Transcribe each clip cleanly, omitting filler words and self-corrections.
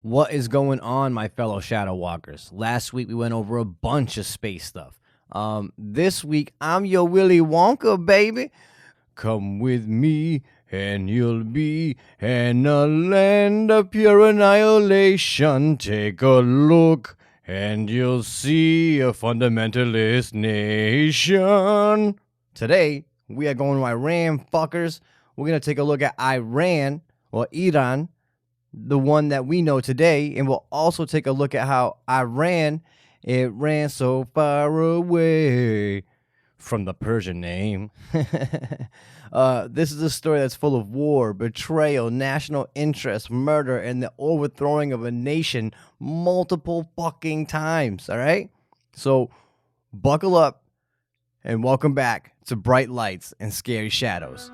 What is going on, my fellow Shadow Walkers? Last week we went over a bunch of space stuff. This week I'm your Willy Wonka, baby. Come with me and you'll be in a land of pure annihilation. Take a look and you'll see a fundamentalist nation. Today we are going to Iran, fuckers. We're going to take a look at Iran, or Iran, the one that we know today, and we'll also take a look at how Iran, it ran so far away from the Persian name. This is a story that's full of war, betrayal, national interest, murder, and the overthrowing of a nation multiple fucking times, all right? So buckle up and welcome back to Bright Lights and Scary Shadows.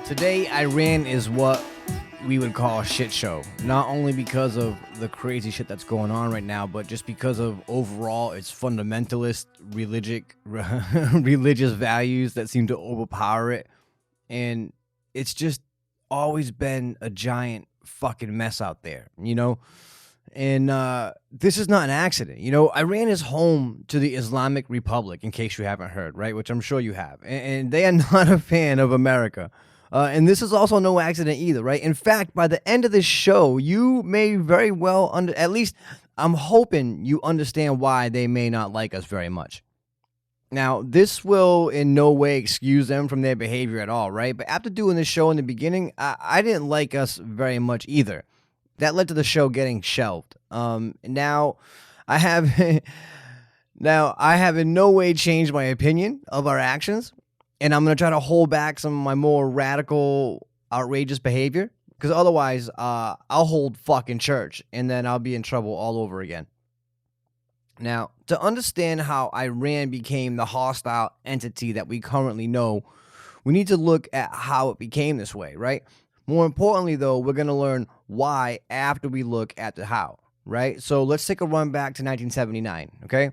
Today, Iran is what we would call a shit show. Not only because of the crazy shit that's going on right now, but just because of overall its fundamentalist religious values that seem to overpower it. And it's just always been a giant fucking mess out there, you know? And this is not an accident. You know, Iran is home to the Islamic Republic, in case you haven't heard, right? Which I'm sure you have. And they are not a fan of America. And this is also no accident either, right? In fact, by the end of this show, you may very well, at least I'm hoping you understand why they may not like us very much. Now, this will in no way excuse them from their behavior at all, right? But after doing this show in the beginning, I didn't like us very much either. That led to the show getting shelved. Now I have in no way changed my opinion of our actions. And I'm going to try to hold back some of my more radical, outrageous behavior. Because otherwise, I'll hold fucking church. And then I'll be in trouble all over again. Now, to understand how Iran became the hostile entity that we currently know, we need to look at how it became this way, right? More importantly, though, we're going to learn why after we look at the how, right? So let's take a run back to 1979, okay?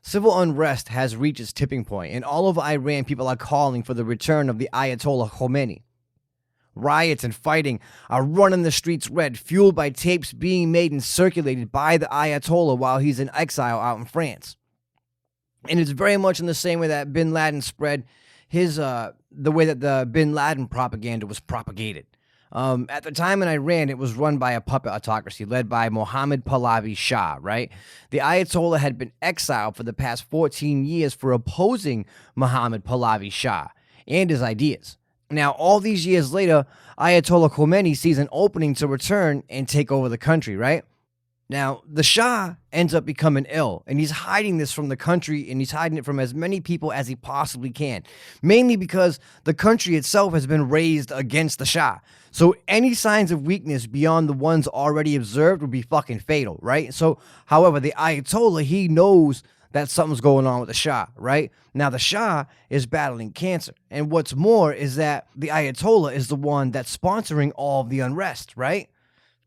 Civil unrest has reached its tipping point, and all over Iran, people are calling for the return of the Ayatollah Khomeini. Riots and fighting are running the streets red, fueled by tapes being made and circulated by the Ayatollah while he's in exile out in France. And it's very much in the same way that Bin Laden spread the way that the Bin Laden propaganda was propagated. At the time in Iran, it was run by a puppet autocracy led by Mohammad Pahlavi Shah, right? The Ayatollah had been exiled for the past 14 years for opposing Mohammad Pahlavi Shah and his ideas. Now, all these years later, Ayatollah Khomeini sees an opening to return and take over the country, right? Now, the Shah ends up becoming ill, and he's hiding this from the country, and he's hiding it from as many people as he possibly can, mainly because the country itself has been raised against the Shah. So any signs of weakness beyond the ones already observed would be fucking fatal, right? So, however, the Ayatollah, he knows that something's going on with the Shah, right? Now, the Shah is battling cancer, and what's more is that the Ayatollah is the one that's sponsoring all of the unrest, right?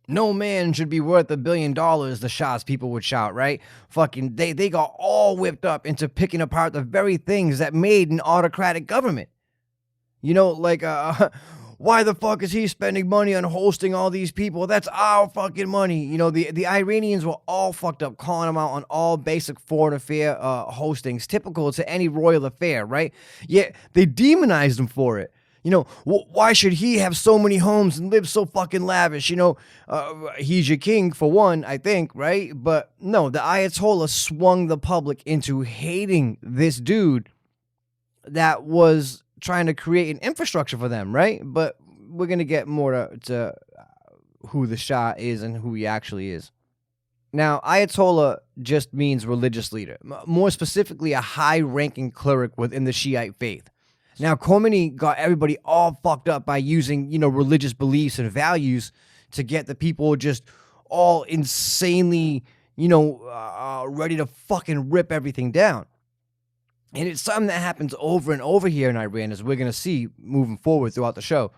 No man should be worth $1 billion, the Shah's people would shout, right? Fucking, they got all whipped up into picking apart the very things that made an autocratic government. You know, like, why the fuck is he spending money on hosting all these people? That's our fucking money. You know, the Iranians were all fucked up, calling them out on all basic foreign affair hostings, typical to any royal affair, right? Yet they demonized him for it. You know, why should he have so many homes and live so fucking lavish? You know, he's your king for one, I think, right? But no, the Ayatollah swung the public into hating this dude that was trying to create an infrastructure for them, right? But we're going to get more to who the Shah is and who he actually is. Now, Ayatollah just means religious leader, more specifically a high-ranking cleric within the Shiite faith. Now, Khomeini got everybody all fucked up by using, religious beliefs and values to get the people just all insanely, ready to fucking rip everything down. And it's something that happens over and over here in Iran, as we're going to see moving forward throughout the show.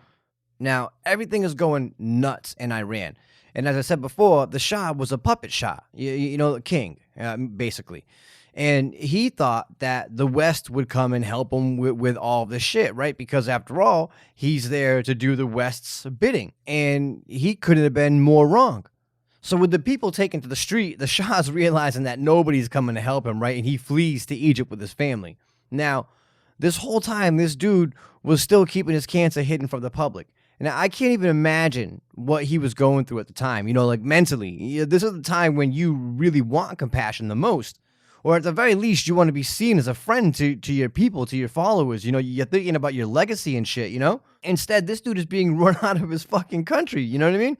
Now, everything is going nuts in Iran. And as I said before, the Shah was a puppet Shah, the king, basically. And he thought that the West would come and help him with all this shit, right? Because after all, he's there to do the West's bidding. And he couldn't have been more wrong. So with the people taken to the street, the Shah's realizing that nobody's coming to help him, right? And he flees to Egypt with his family. Now, this whole time, this dude was still keeping his cancer hidden from the public. Now, I can't even imagine what he was going through at the time, like mentally. This is the time when you really want compassion the most. Or at the very least, you want to be seen as a friend to your people, to your followers. You're thinking about your legacy and shit, Instead, this dude is being run out of his fucking country, you know what I mean?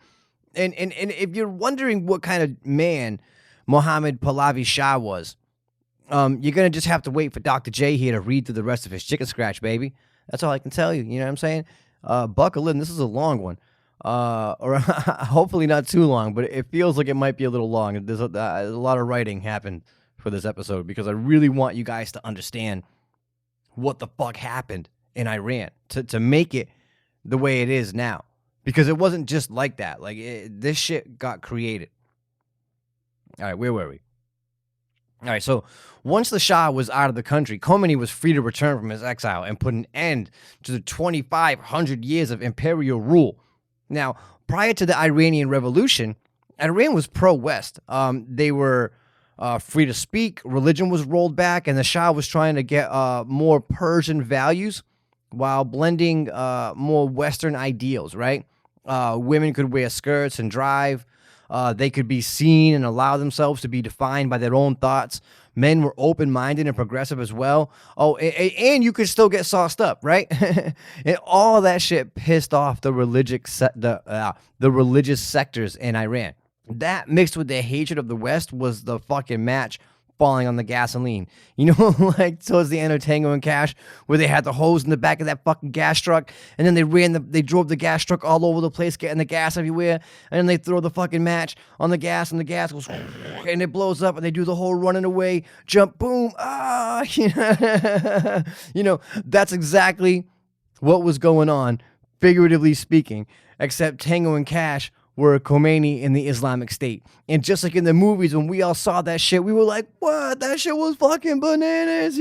And if you're wondering what kind of man Mohammed Pahlavi Shah was, you're going to just have to wait for Dr. J here to read through the rest of his chicken scratch, baby. That's all I can tell you, you know what I'm saying? Buckle in, this is a long one. Or hopefully not too long, but it feels like it might be a little long. There's a lot of writing happened for this episode because I really want you guys to understand what the fuck happened in Iran to make it the way it is now. Because it wasn't just like that. This shit got created. All right, where were we? All right, so once the Shah was out of the country, Khomeini was free to return from his exile and put an end to the 2,500 years of imperial rule. Now, prior to the Iranian Revolution, Iran was pro-West. They were free to speak, religion was rolled back, and the Shah was trying to get more Persian values while blending more Western ideals, right? Women could wear skirts and drive. They could be seen and allow themselves to be defined by their own thoughts. Men were open-minded and progressive as well. Oh, and you could still get sauced up, right? And all that shit pissed off the religious sectors in Iran. That mixed with their hatred of the West was the fucking match falling on the gasoline. Like towards the end of Tango and Cash, where they had the hose in the back of that fucking gas truck, and then they drove the gas truck all over the place, getting the gas everywhere, and then they throw the fucking match on the gas, and the gas goes, and it blows up, and they do the whole running away, jump, boom, that's exactly what was going on, figuratively speaking, except Tango and Cash were Khomeini in the Islamic State. And just like in the movies, when we all saw that shit, we were like, what? That shit was fucking bananas.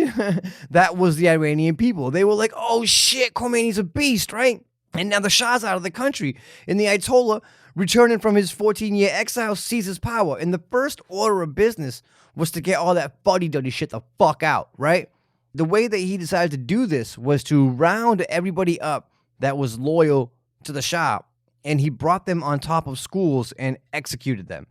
That was the Iranian people. They were like, oh shit, Khomeini's a beast, right? And now the Shah's out of the country. And the Ayatollah, returning from his 14-year exile, seizes power. And the first order of business was to get all that fuddy-duddy shit the fuck out, right? The way that he decided to do this was to round everybody up that was loyal to the Shah, and he brought them on top of schools and executed them.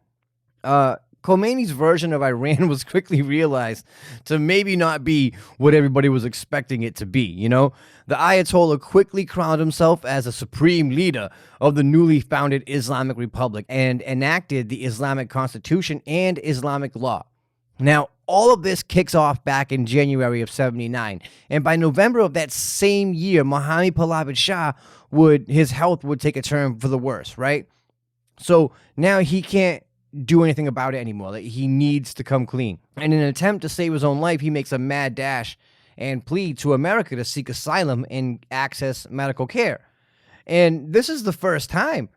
Khomeini's version of Iran was quickly realized to maybe not be what everybody was expecting it to be, The Ayatollah quickly crowned himself as a supreme leader of the newly founded Islamic Republic and enacted the Islamic Constitution and Islamic law. Now, all of this kicks off back in January of 79, and by November of that same year, Mohammed Pahlavi Shah his health would take a turn for the worse, right? So now he can't do anything about it anymore. Like, he needs to come clean. And in an attempt to save his own life, he makes a mad dash and plead to America to seek asylum and access medical care. And this is the first time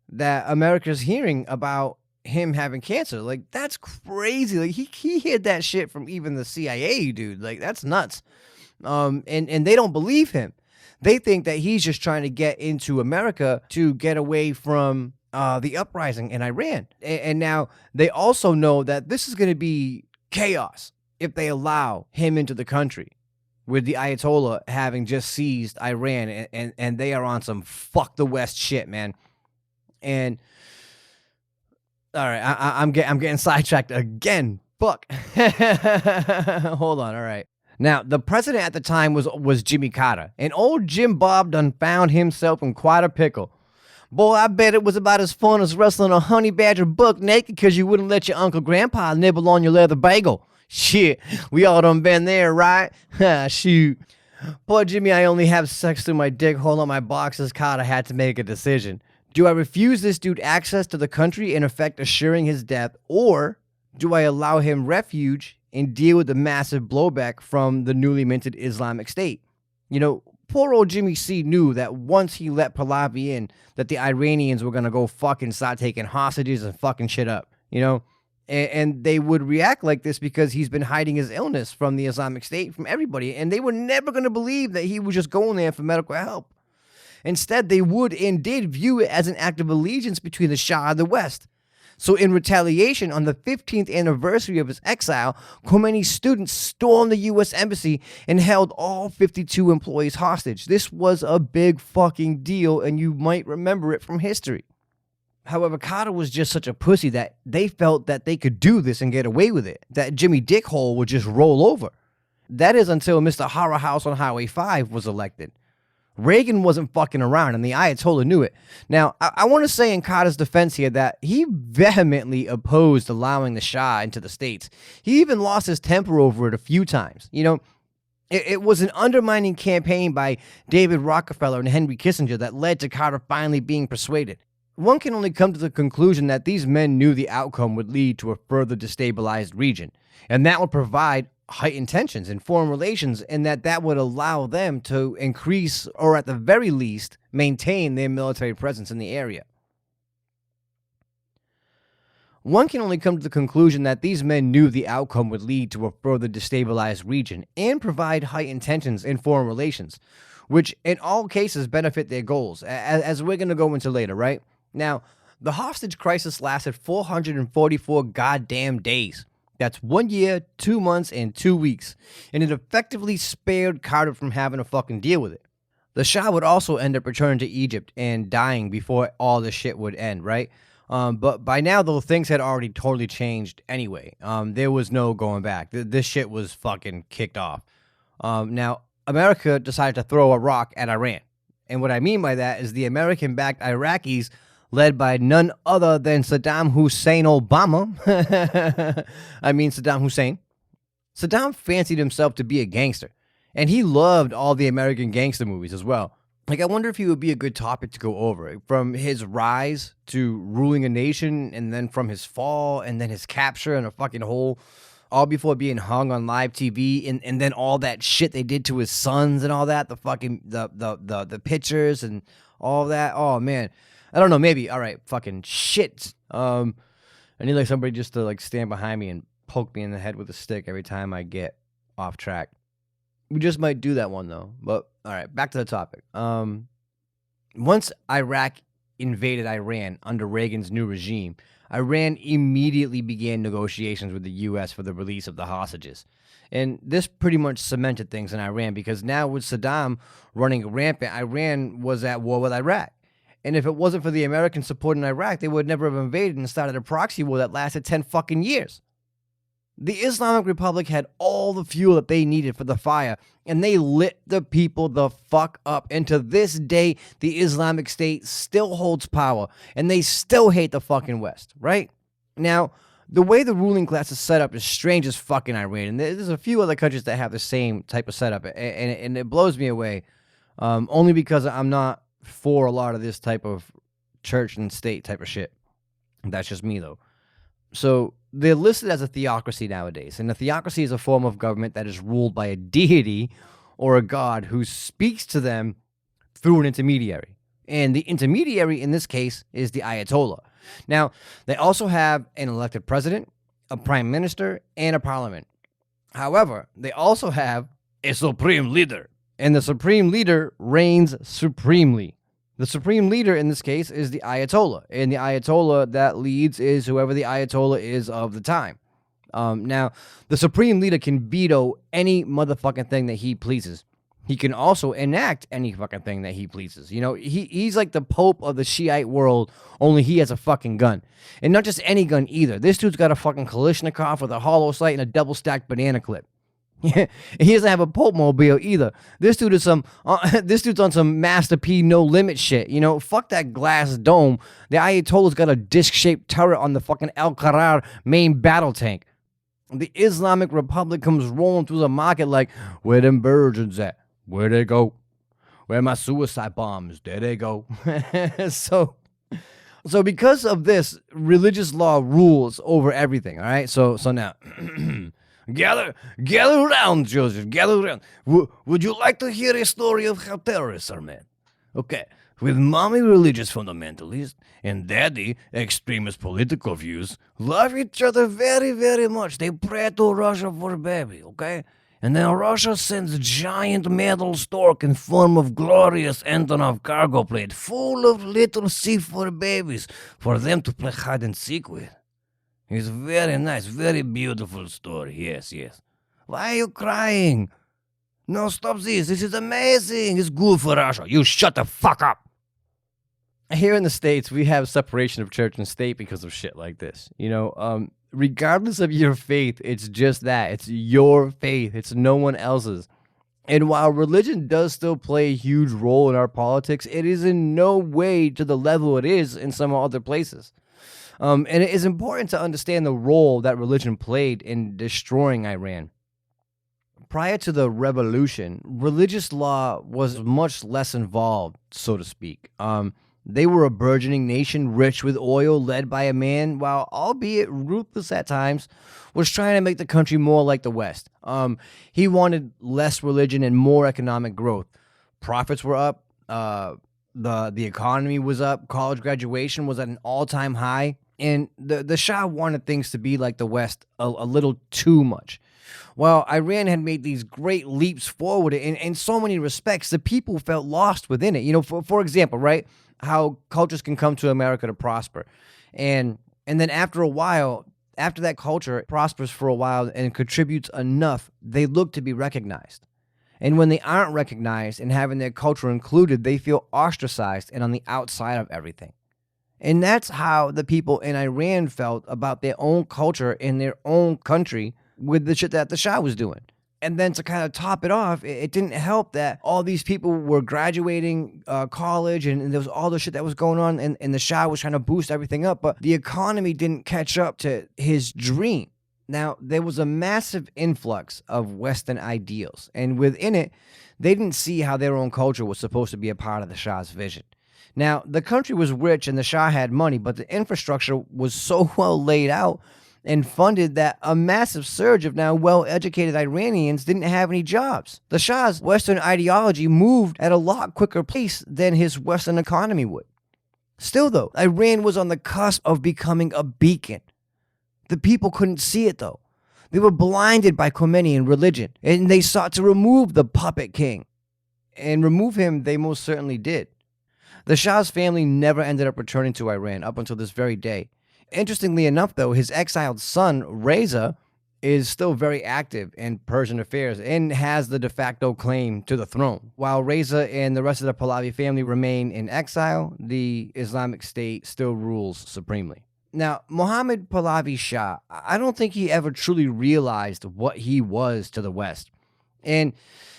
that America's hearing about him having cancer. Like, that's crazy. Like, he hid that shit from even the CIA, dude. Like, that's nuts. And they don't believe him. They think that he's just trying to get into America to get away from the uprising in Iran. And now they also know that this is going to be chaos if they allow him into the country, with the Ayatollah having just seized Iran, and they are on some fuck the West shit, man. And all right, I'm getting sidetracked again. Fuck. Hold on. All right. Now, the president at the time was Jimmy Carter, and old Jim Bob done found himself in quite a pickle. Boy, I bet it was about as fun as wrestling a honey badger buck naked because you wouldn't let your Uncle Grandpa nibble on your leather bagel. Shit, we all done been there, right? Shoot. Poor Jimmy, I only have sex through my dick hole on my boxer's card. I had to make a decision. Do I refuse this dude access to the country, in effect assuring his death, or do I allow him refuge and deal with the massive blowback from the newly minted Islamic State? You know, poor old Jimmy C knew that once he let Pahlavi in, that the Iranians were going to go fucking start taking hostages and fucking shit up, you know? And they would react like this because he's been hiding his illness from the Islamic State, from everybody. And they were never going to believe that he was just going there for medical help. Instead, they would and did view it as an act of allegiance between the Shah and the West. So in retaliation, on the 15th anniversary of his exile, Khomeini's students stormed the U.S. Embassy and held all 52 employees hostage. This was a big fucking deal, and you might remember it from history. However, Carter was just such a pussy that they felt that they could do this and get away with it, that Jimmy Dickhole would just roll over. That is until Mr. Horror House on Highway 5 was elected. Reagan wasn't fucking around, and the Ayatollah knew it. Now, I want to say in Carter's defense here that he vehemently opposed allowing the Shah into the States. He even lost his temper over it a few times. You know, it was an undermining campaign by David Rockefeller and Henry Kissinger that led to Carter finally being persuaded. One can only come to the conclusion that these men knew the outcome would lead to a further destabilized region, and that would provide heightened tensions in foreign relations, and that would allow them to increase, or at the very least, maintain their military presence in the area. One can only come to the conclusion that these men knew the outcome would lead to a further destabilized region and provide heightened tensions in foreign relations, which in all cases benefit their goals, as we're going to go into later, right? Now, the hostage crisis lasted 444 goddamn days. That's 1 year, 2 months, and 2 weeks. And it effectively spared Carter from having to fucking deal with it. The Shah would also end up returning to Egypt and dying before all this shit would end, right? But by now, though, things had already totally changed anyway. There was no going back. This shit was fucking kicked off. Now, America decided to throw a rock at Iran. And what I mean by that is the American-backed Iraqis, led by none other than Saddam Hussein Obama. I mean Saddam Hussein. Saddam fancied himself to be a gangster, and he loved all the American gangster movies as well. Like, I wonder if he would be a good topic to go over, from his rise to ruling a nation, and then from his fall, and then his capture in a fucking hole, all before being hung on live TV, and then all that shit they did to his sons and all that, the fucking the pictures and all that. Oh man. I don't know, maybe. All right, fucking shit. I need like somebody just to like stand behind me and poke me in the head with a stick every time I get off track. We just might do that one though. But all right, back to the topic. Once Iraq invaded Iran under Reagan's new regime, Iran immediately began negotiations with the U.S. for the release of the hostages. And this pretty much cemented things in Iran, because now with Saddam running rampant, Iran was at war with Iraq. And if it wasn't for the American support in Iraq, they would never have invaded and started a proxy war that lasted 10 fucking years. The Islamic Republic had all the fuel that they needed for the fire, and they lit the people the fuck up. And to this day, the Islamic State still holds power, and they still hate the fucking West, right? Now, the way the ruling class is set up is strange as fucking Iran, and there's a few other countries that have the same type of setup, and it blows me away, only because I'm not for a lot of this type of church and state type of shit. That's just me, though. So they're listed as a theocracy nowadays, and a theocracy is a form of government that is ruled by a deity or a god who speaks to them through an intermediary. And the intermediary in this case is the Ayatollah. Now, they also have an elected president, a prime minister, and a parliament. However, they also have a supreme leader, and the supreme leader reigns supremely. The supreme leader in this case is the Ayatollah, and the Ayatollah that leads is whoever the Ayatollah is of the time. Now, the supreme leader can veto any motherfucking thing that he pleases. He can also enact any fucking thing that he pleases. You know, he's like the Pope of the Shiite world, only he has a fucking gun. And not just any gun either. This dude's got a fucking Kalashnikov with a hollow sight and a double-stacked banana clip. He doesn't have a Pope mobile either. This dude is this dude's on some Master P no limit shit. You know, fuck that glass dome. The Ayatollah's got a disc-shaped turret on the fucking Al-Qarar main battle tank. The Islamic Republic comes rolling through the market like, where them virgins at? Where they go? Where my suicide bombs? There they go. so so because of this, religious law rules over everything. All right. So now, gather around, Joseph. Gather around. Would you like to hear a story of how terrorists are made? Okay. With mommy religious fundamentalists and daddy extremist political views, love each other very, very much. They pray to Russia for a baby, okay? And then Russia sends a giant metal stork in form of glorious Antonov cargo plane full of little seafood babies for them to play hide and seek with. It's very nice, very beautiful story. Yes, yes. Why are you crying? No, stop this. This is amazing. It's good for Russia. You shut the fuck up. Here in the States, we have separation of church and state because of shit like this. Regardless of your faith, it's just that. It's your faith. It's no one else's. And while religion does still play a huge role in our politics, it is in no way to the level it is in some other places. And it is important to understand the role that religion played in destroying Iran. Prior to the revolution, religious law was much less involved, so to speak. They were a burgeoning nation rich with oil, led by a man, while albeit ruthless at times, was trying to make the country more like the West. He wanted less religion and more economic growth. Profits were up, the economy was up, college graduation was at an all-time high, and the Shah wanted things to be like the West a little too much. While Iran had made these great leaps forward in so many respects, the people felt lost within it. For example, right? How cultures can come to America to prosper. And then after a while, after that culture prospers for a while and contributes enough, they look to be recognized. And when they aren't recognized and having their culture included, they feel ostracized and on the outside of everything. And that's how the people in Iran felt about their own culture in their own country with the shit that the Shah was doing. And then to kind of top it off, it didn't help that all these people were graduating college and there was all the shit that was going on and the Shah was trying to boost everything up, but the economy didn't catch up to his dream. Now, there was a massive influx of Western ideals, and within it, they didn't see how their own culture was supposed to be a part of the Shah's vision. Now, the country was rich and the Shah had money, but the infrastructure was so well laid out and funded that a massive surge of now well-educated Iranians didn't have any jobs. The Shah's Western ideology moved at a lot quicker pace than his Western economy would. Still, though, Iran was on the cusp of becoming a beacon. The people couldn't see it, though. They were blinded by Khomeini and religion, and they sought to remove the puppet king. And remove him, they most certainly did. The Shah's family never ended up returning to Iran up until this very day. Interestingly enough, though, his exiled son, Reza, is still very active in Persian affairs and has the de facto claim to the throne. While Reza and the rest of the Pahlavi family remain in exile, the Islamic State still rules supremely. Now, Mohammad Pahlavi Shah, I don't think he ever truly realized what he was to the West. And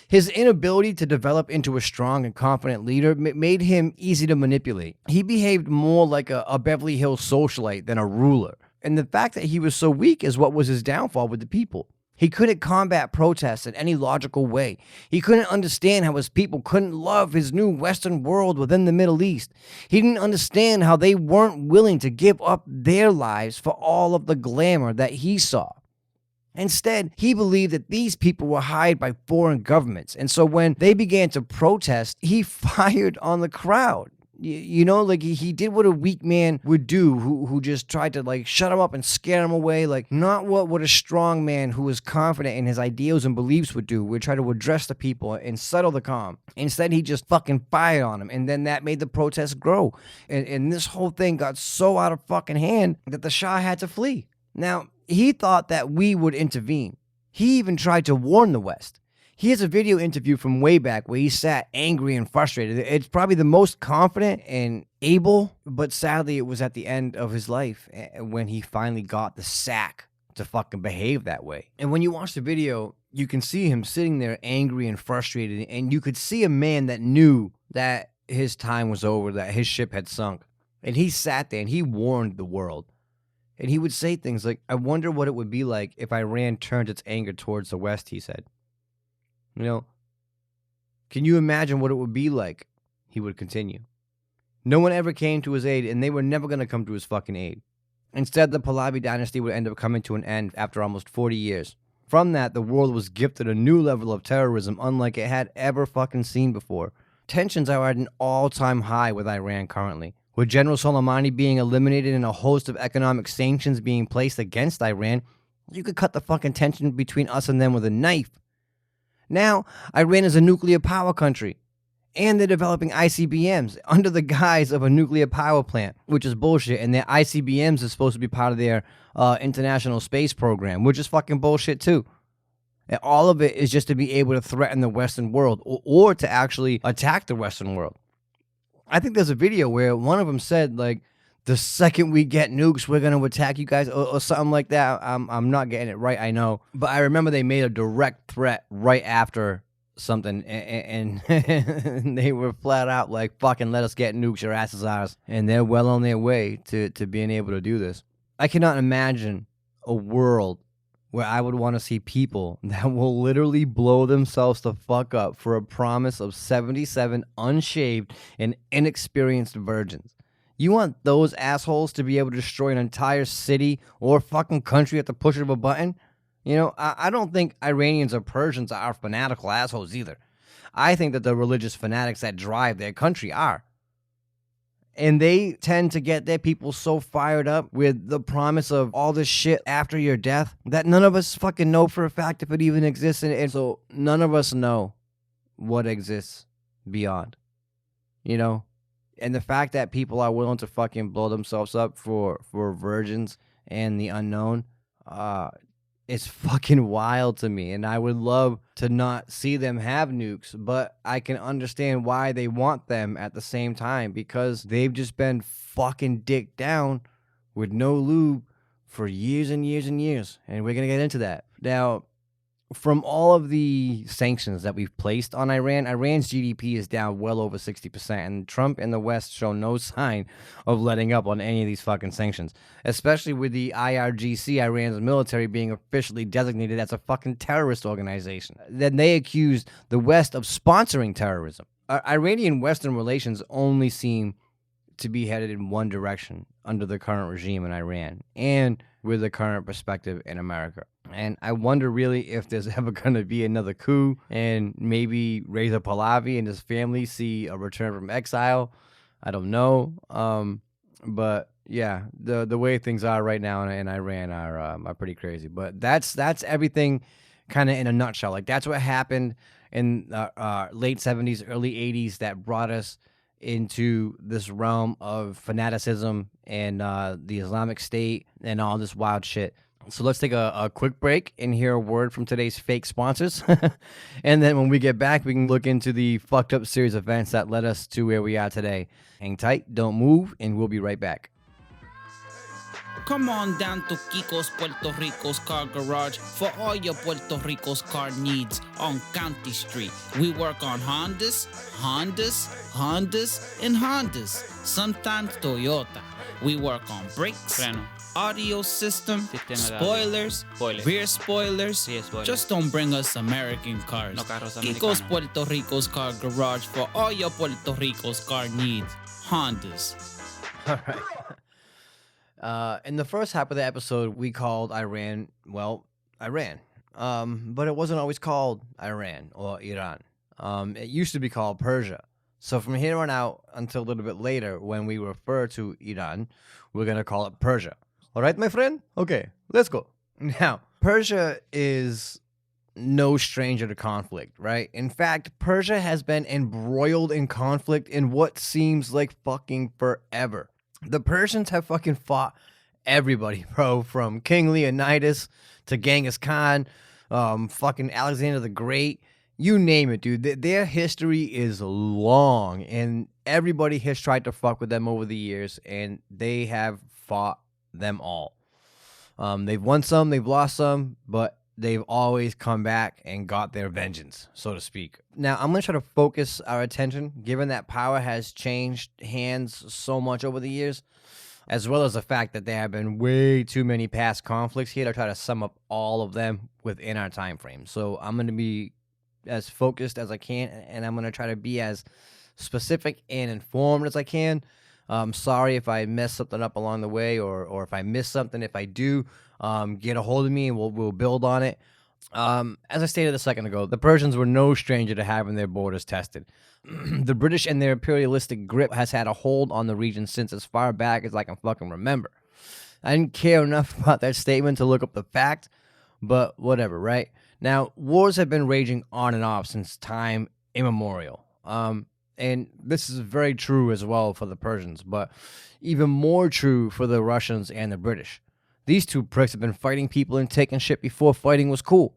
his inability to develop into a strong and confident leader made him easy to manipulate. He behaved more like a Beverly Hills socialite than a ruler. And the fact that he was so weak is what was his downfall with the people. He couldn't combat protests in any logical way. He couldn't understand how his people couldn't love his new Western world within the Middle East. He didn't understand how they weren't willing to give up their lives for all of the glamour that he saw. Instead, he believed that these people were hired by foreign governments. And so when they began to protest, he fired on the crowd. He did what a weak man would do who just tried to shut him up and scare him away. Not what a strong man who was confident in his ideals and beliefs would do, would try to address the people and settle the calm. Instead, he just fucking fired on him. And then that made the protests grow. And this whole thing got so out of fucking hand that the Shah had to flee. Now, he thought that we would intervene. He even tried to warn the West. He has a video interview from way back where he sat angry and frustrated. It's probably the most confident and able, but sadly it was at the end of his life when he finally got the sack to fucking behave that way. And when you watch the video, you can see him sitting there angry and frustrated, and you could see a man that knew that his time was over, that his ship had sunk. And he sat there and he warned the world. And he would say things like, I wonder what it would be like if Iran turned its anger towards the West, he said. Can you imagine what it would be like? He would continue. No one ever came to his aid, and they were never going to come to his fucking aid. Instead, the Pahlavi dynasty would end up coming to an end after almost 40 years. From that, the world was gifted a new level of terrorism unlike it had ever fucking seen before. Tensions are at an all-time high with Iran currently, with General Soleimani being eliminated and a host of economic sanctions being placed against Iran. You could cut the fucking tension between us and them with a knife. Now, Iran is a nuclear power country, and they're developing ICBMs under the guise of a nuclear power plant, which is bullshit, and their ICBMs is supposed to be part of their international space program, which is fucking bullshit too. And all of it is just to be able to threaten the Western world or to actually attack the Western world. I think there's a video where one of them said, like, the second we get nukes, we're going to attack you guys or something like that. I'm not getting it right, I know. But I remember they made a direct threat right after something, and they were flat out like, fucking let us get nukes, your ass is ours. And they're well on their way to being able to do this. I cannot imagine a world where I would want to see people that will literally blow themselves the fuck up for a promise of 77 unshaved and inexperienced virgins. You want those assholes to be able to destroy an entire city or fucking country at the push of a button? You know, I don't think Iranians or Persians are fanatical assholes either. I think that the religious fanatics that drive their country are. And they tend to get their people so fired up with the promise of all this shit after your death that none of us fucking know for a fact if it even exists. And so none of us know what exists beyond, you know? And the fact that people are willing to fucking blow themselves up for virgins and the unknown, it's fucking wild to me. And I would love to not see them have nukes, but I can understand why they want them at the same time, because they've just been fucking dicked down with no lube for years and years and years. And we're going to get into that. Now, from all of the sanctions that we've placed on Iran, Iran's GDP is down well over 60%, and Trump and the West show no sign of letting up on any of these fucking sanctions, especially with the IRGC, Iran's military, being officially designated as a fucking terrorist organization. Then they accused the West of sponsoring terrorism. Iranian-Western relations only seem to be headed in one direction under the current regime in Iran and with the current perspective in America. And I wonder really if there's ever going to be another coup and maybe Reza Pahlavi and his family see a return from exile. I don't know. But yeah, the way things are right now in Iran are pretty crazy. But that's everything kind of in a nutshell. Like, that's what happened in late 70s, early 80s that brought us into this realm of fanaticism and the Islamic State and all this wild shit. So let's take a quick break and hear a word from today's fake sponsors. And then when we get back, we can look into the fucked up series of events that led us to where we are today. Hang tight, don't move, and we'll be right back. Come on down to Kiko's Puerto Rico's Car Garage for all your Puerto Rico's car needs on County Street. We work on Hondas, and Hondas. Sometimes Toyota. We work on brakes, audio system, spoilers, rear spoilers. Just don't bring us American cars. Kiko's Puerto Rico's Car Garage for all your Puerto Rico's car needs. Hondas. All right. In the first half of the episode, we called Iran, Iran. But it wasn't always called Iran or Iran. It used to be called Persia. So from here on out until a little bit later, when we refer to Iran, we're going to call it Persia. All right, my friend? Okay, let's go. Now, Persia is no stranger to conflict, right? In fact, Persia has been embroiled in conflict in what seems like fucking forever. The Persians have fucking fought everybody, bro, from King Leonidas to Genghis Khan, fucking Alexander the Great, you name it, dude. Their history is long, and everybody has tried to fuck with them over the years, and they have fought them all. They've won some, they've lost some, but they've always come back and got their vengeance, so to speak. Now, I'm going to try to focus our attention, given that power has changed hands so much over the years, as well as the fact that there have been way too many past conflicts here to try to sum up all of them within our time frame. So I'm going to be as focused as I can, and I'm going to try to be as specific and informed as I can. Sorry if I mess something up along the way, or if I miss something. If I do, get a hold of me and we'll build on it. As I stated a second ago, the Persians were no stranger to having their borders tested. The British and their imperialistic grip has had a hold on the region since as far back as I can fucking remember. I didn't care enough about that statement to look up the fact, but whatever, right? Now, wars have been raging on and off since time immemorial. And this is very true as well for the Persians, but even more true for the Russians and the British. These two pricks have been fighting people and taking shit before fighting was cool.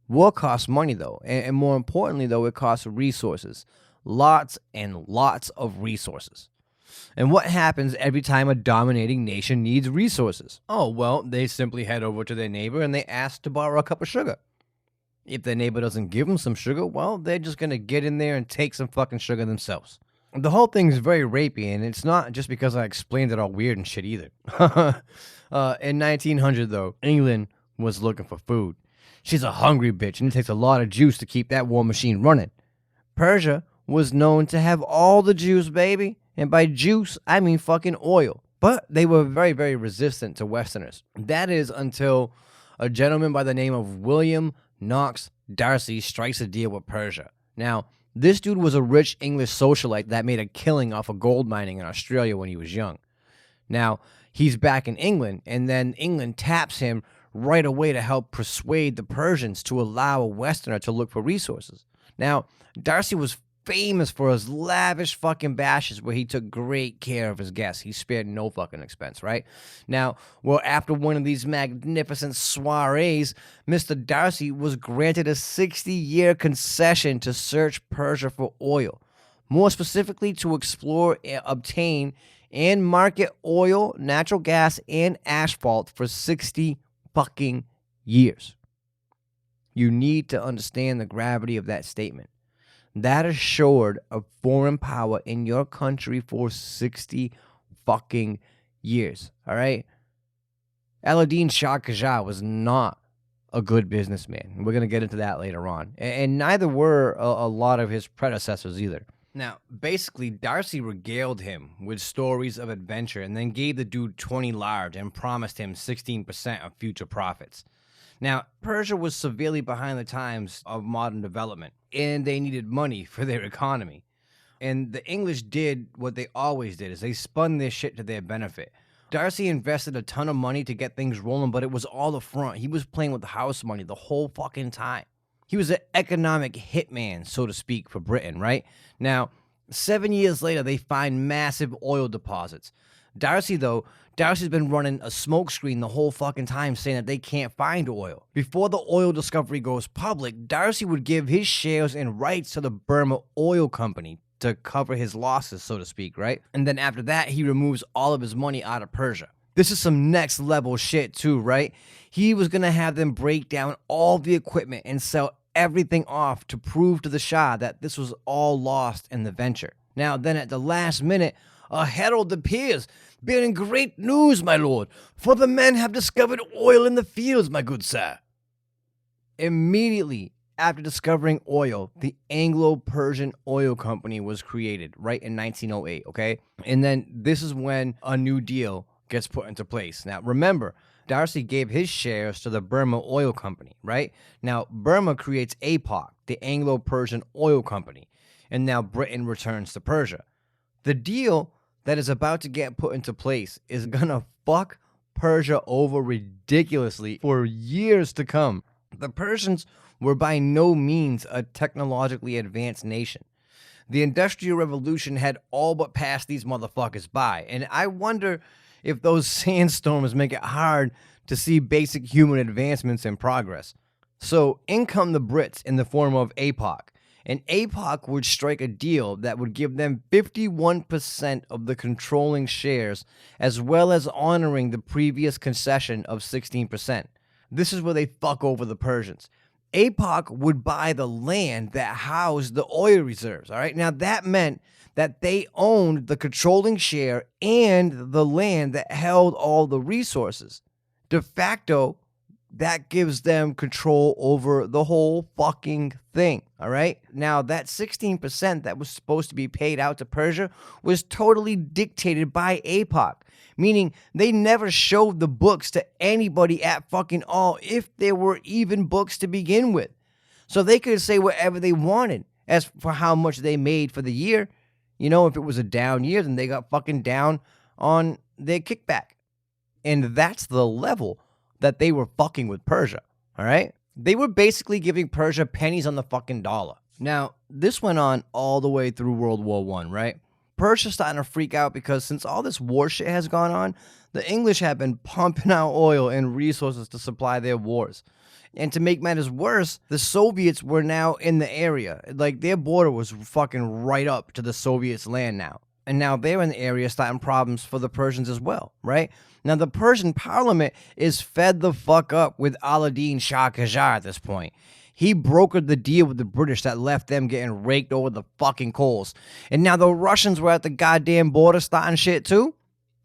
War costs money, though, and more importantly, though, it costs resources. Lots and lots of resources. And what happens every time a dominating nation needs resources? Oh, well, they simply head over to their neighbor and they ask to borrow a cup of sugar. If their neighbor doesn't give them some sugar, well, they're just going to get in there and take some fucking sugar themselves. The whole thing is very rapey, and it's not just because I explained it all weird and shit either. In 1900, though, England was looking for food. She's a hungry bitch, and it takes a lot of juice to keep that war machine running. Persia was known to have all the juice, baby. And by juice, I mean fucking oil. But they were very, very resistant to Westerners. That is until a gentleman by the name of William Knox Darcy strikes a deal with Persia. Now, this dude was a rich English socialite that made a killing off of gold mining in Australia when he was young. Now, he's back in England, and then England taps him right away to help persuade the Persians to allow a Westerner to look for resources. Now, Darcy was famous for his lavish fucking bashes where he took great care of his guests. He spared no fucking expense, right? Now, well, after one of these magnificent soirees, Mr. Darcy was granted a 60-year concession to search Persia for oil. More specifically, to explore, obtain, and market oil, natural gas, and asphalt for 60 fucking years. You need to understand the gravity of that statement. That assured a foreign power in your country for 60 fucking years, all right? Aladdin Shah Qajar was not a good businessman. We're going to get into that later on. And neither were a lot of his predecessors either. Now, basically, Darcy regaled him with stories of adventure and then gave the dude 20 large and promised him 16% of future profits. Now, Persia was severely behind the times of modern development, and they needed money for their economy. And the English did what they always did, is they spun this shit to their benefit. Darcy invested a ton of money to get things rolling, but it was all the front. He was playing with the house money the whole fucking time. He was an economic hitman, so to speak, for Britain, right? Now, 7 years later, they find massive oil deposits. Darcy's been running a smokescreen the whole fucking time saying that they can't find oil. Before the oil discovery goes public, Darcy would give his shares and rights to the Burma Oil Company to cover his losses, so to speak, right? And then after that, he removes all of his money out of Persia. This is some next level shit too, right? He was going to have them break down all the equipment and sell everything off to prove to the Shah that this was all lost in the venture. Now, then at the last minute, a herald appears, bearing great news, my lord, for the men have discovered oil in the fields, my good sir. Immediately after discovering oil, the Anglo-Persian Oil Company was created, right in 1908, okay? And then this is when a new deal gets put into place. Now, remember, Darcy gave his shares to the Burma Oil Company, right? Now, Burma creates APOC, the Anglo-Persian Oil Company, and now Britain returns to Persia. The deal that is about to get put into place is gonna fuck Persia over ridiculously for years to come. The Persians were by no means a technologically advanced nation. The Industrial Revolution had all but passed these motherfuckers by, and I wonder if those sandstorms make it hard to see basic human advancements and progress. So in come the Brits in the form of APOC, and APOC would strike a deal that would give them 51% of the controlling shares, as well as honoring the previous concession of 16%. This is where they fuck over the Persians. APOC would buy the land that housed the oil reserves, all right? Now, that meant that they owned the controlling share and the land that held all the resources. De facto, that gives them control over the whole fucking thing, all right? Now, that 16% that was supposed to be paid out to Persia was totally dictated by APOC, meaning they never showed the books to anybody at fucking all, if there were even books to begin with. So they could say whatever they wanted as for how much they made for the year. If it was a down year, then they got fucking down on their kickback. And that's the level that they were fucking with Persia, all right? They were basically giving Persia pennies on the fucking dollar. Now, this went on all the way through World War I, right? Persia's starting to freak out because since all this war shit has gone on, the English have been pumping out oil and resources to supply their wars. And to make matters worse, the Soviets were now in the area. Like, their border was fucking right up to the Soviets' land now. And now they're in the area starting problems for the Persians as well, right? Now, the Persian parliament is fed the fuck up with Alauddin Shah Qajar at this point. He brokered the deal with the British that left them getting raked over the fucking coals. And now the Russians were at the goddamn border starting shit too.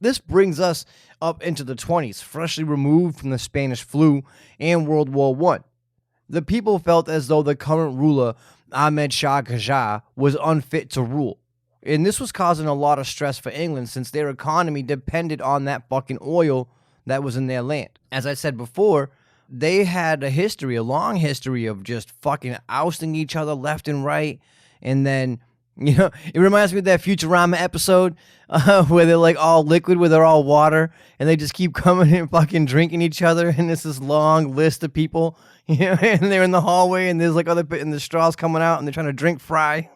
This brings us up into the 20s, freshly removed from the Spanish flu and World War I. The people felt as though the current ruler, Ahmed Shah Qajar, was unfit to rule. And this was causing a lot of stress for England since their economy depended on that fucking oil that was in their land. As I said before, they had a long history of just fucking ousting each other left and right. And then, it reminds me of that Futurama episode where they're like all liquid, where they're all water, and they just keep coming and fucking drinking each other. And it's this long list of people, and they're in the hallway, and there's like and the straws coming out, and they're trying to drink fry.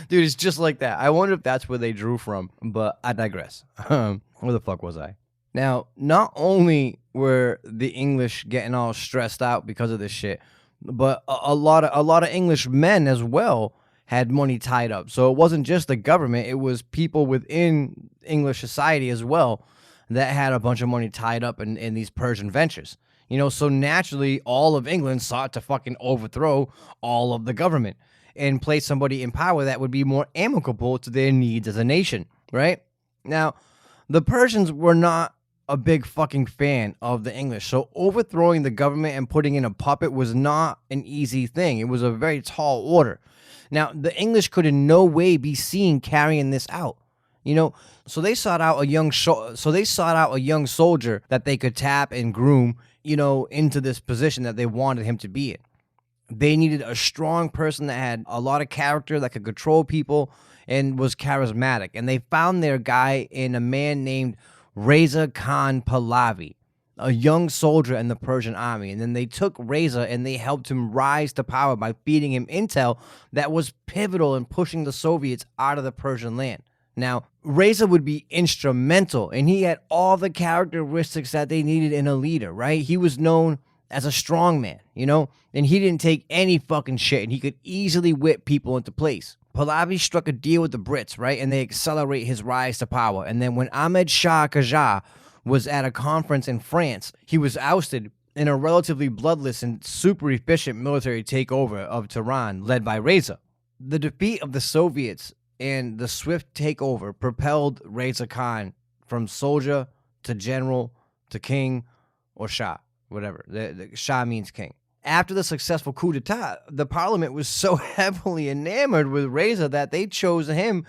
Dude, it's just like that. I wonder if that's where they drew from, but I digress. Where the fuck was I? Now, not only were the English getting all stressed out because of this shit, but a lot of English men as well had money tied up. So it wasn't just the government, it was people within English society as well that had a bunch of money tied up in these Persian ventures. So naturally, all of England sought to fucking overthrow all of the government and place somebody in power that would be more amicable to their needs as a nation, right? Now, the Persians were not a big fucking fan of the English, so overthrowing the government and putting in a puppet was not an easy thing. It was a very tall order. Now, the English could in no way be seen carrying this out. So they sought out a young soldier that they could tap and groom, into this position that they wanted him to be in. They needed a strong person that had a lot of character, that could control people and was charismatic. And they found their guy in a man named Reza Khan Pahlavi, a young soldier in the Persian army. And then they took Reza and they helped him rise to power by feeding him intel that was pivotal in pushing the Soviets out of the Persian land. Now, Reza would be instrumental, and he had all the characteristics that they needed in a leader, right? He was known as a strong man, and he didn't take any fucking shit, and he could easily whip people into place. Pahlavi struck a deal with the Brits, right? And they accelerate his rise to power. And then when Ahmed Shah Qajar was at a conference in France, he was ousted in a relatively bloodless and super efficient military takeover of Tehran led by Reza. The defeat of the Soviets and the swift takeover propelled Reza Khan from soldier to general to king or Shah, whatever. The Shah means king. After the successful coup d'etat, the parliament was so heavily enamored with Reza that they chose him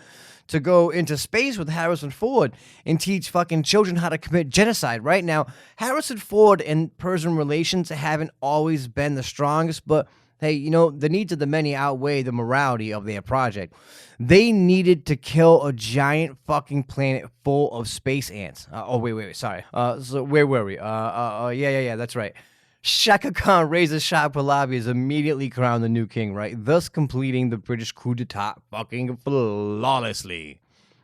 to go into space with Harrison Ford and teach fucking children how to commit genocide. Right now, Harrison Ford and Persian relations haven't always been the strongest, but hey, the needs of the many outweigh the morality of their project. They needed to kill a giant fucking planet full of space ants. Sorry. So where were we? Yeah, that's right. Shaka Khan Reza Shah Pahlavi is immediately crowned the new king, right? Thus completing the British coup d'etat fucking flawlessly.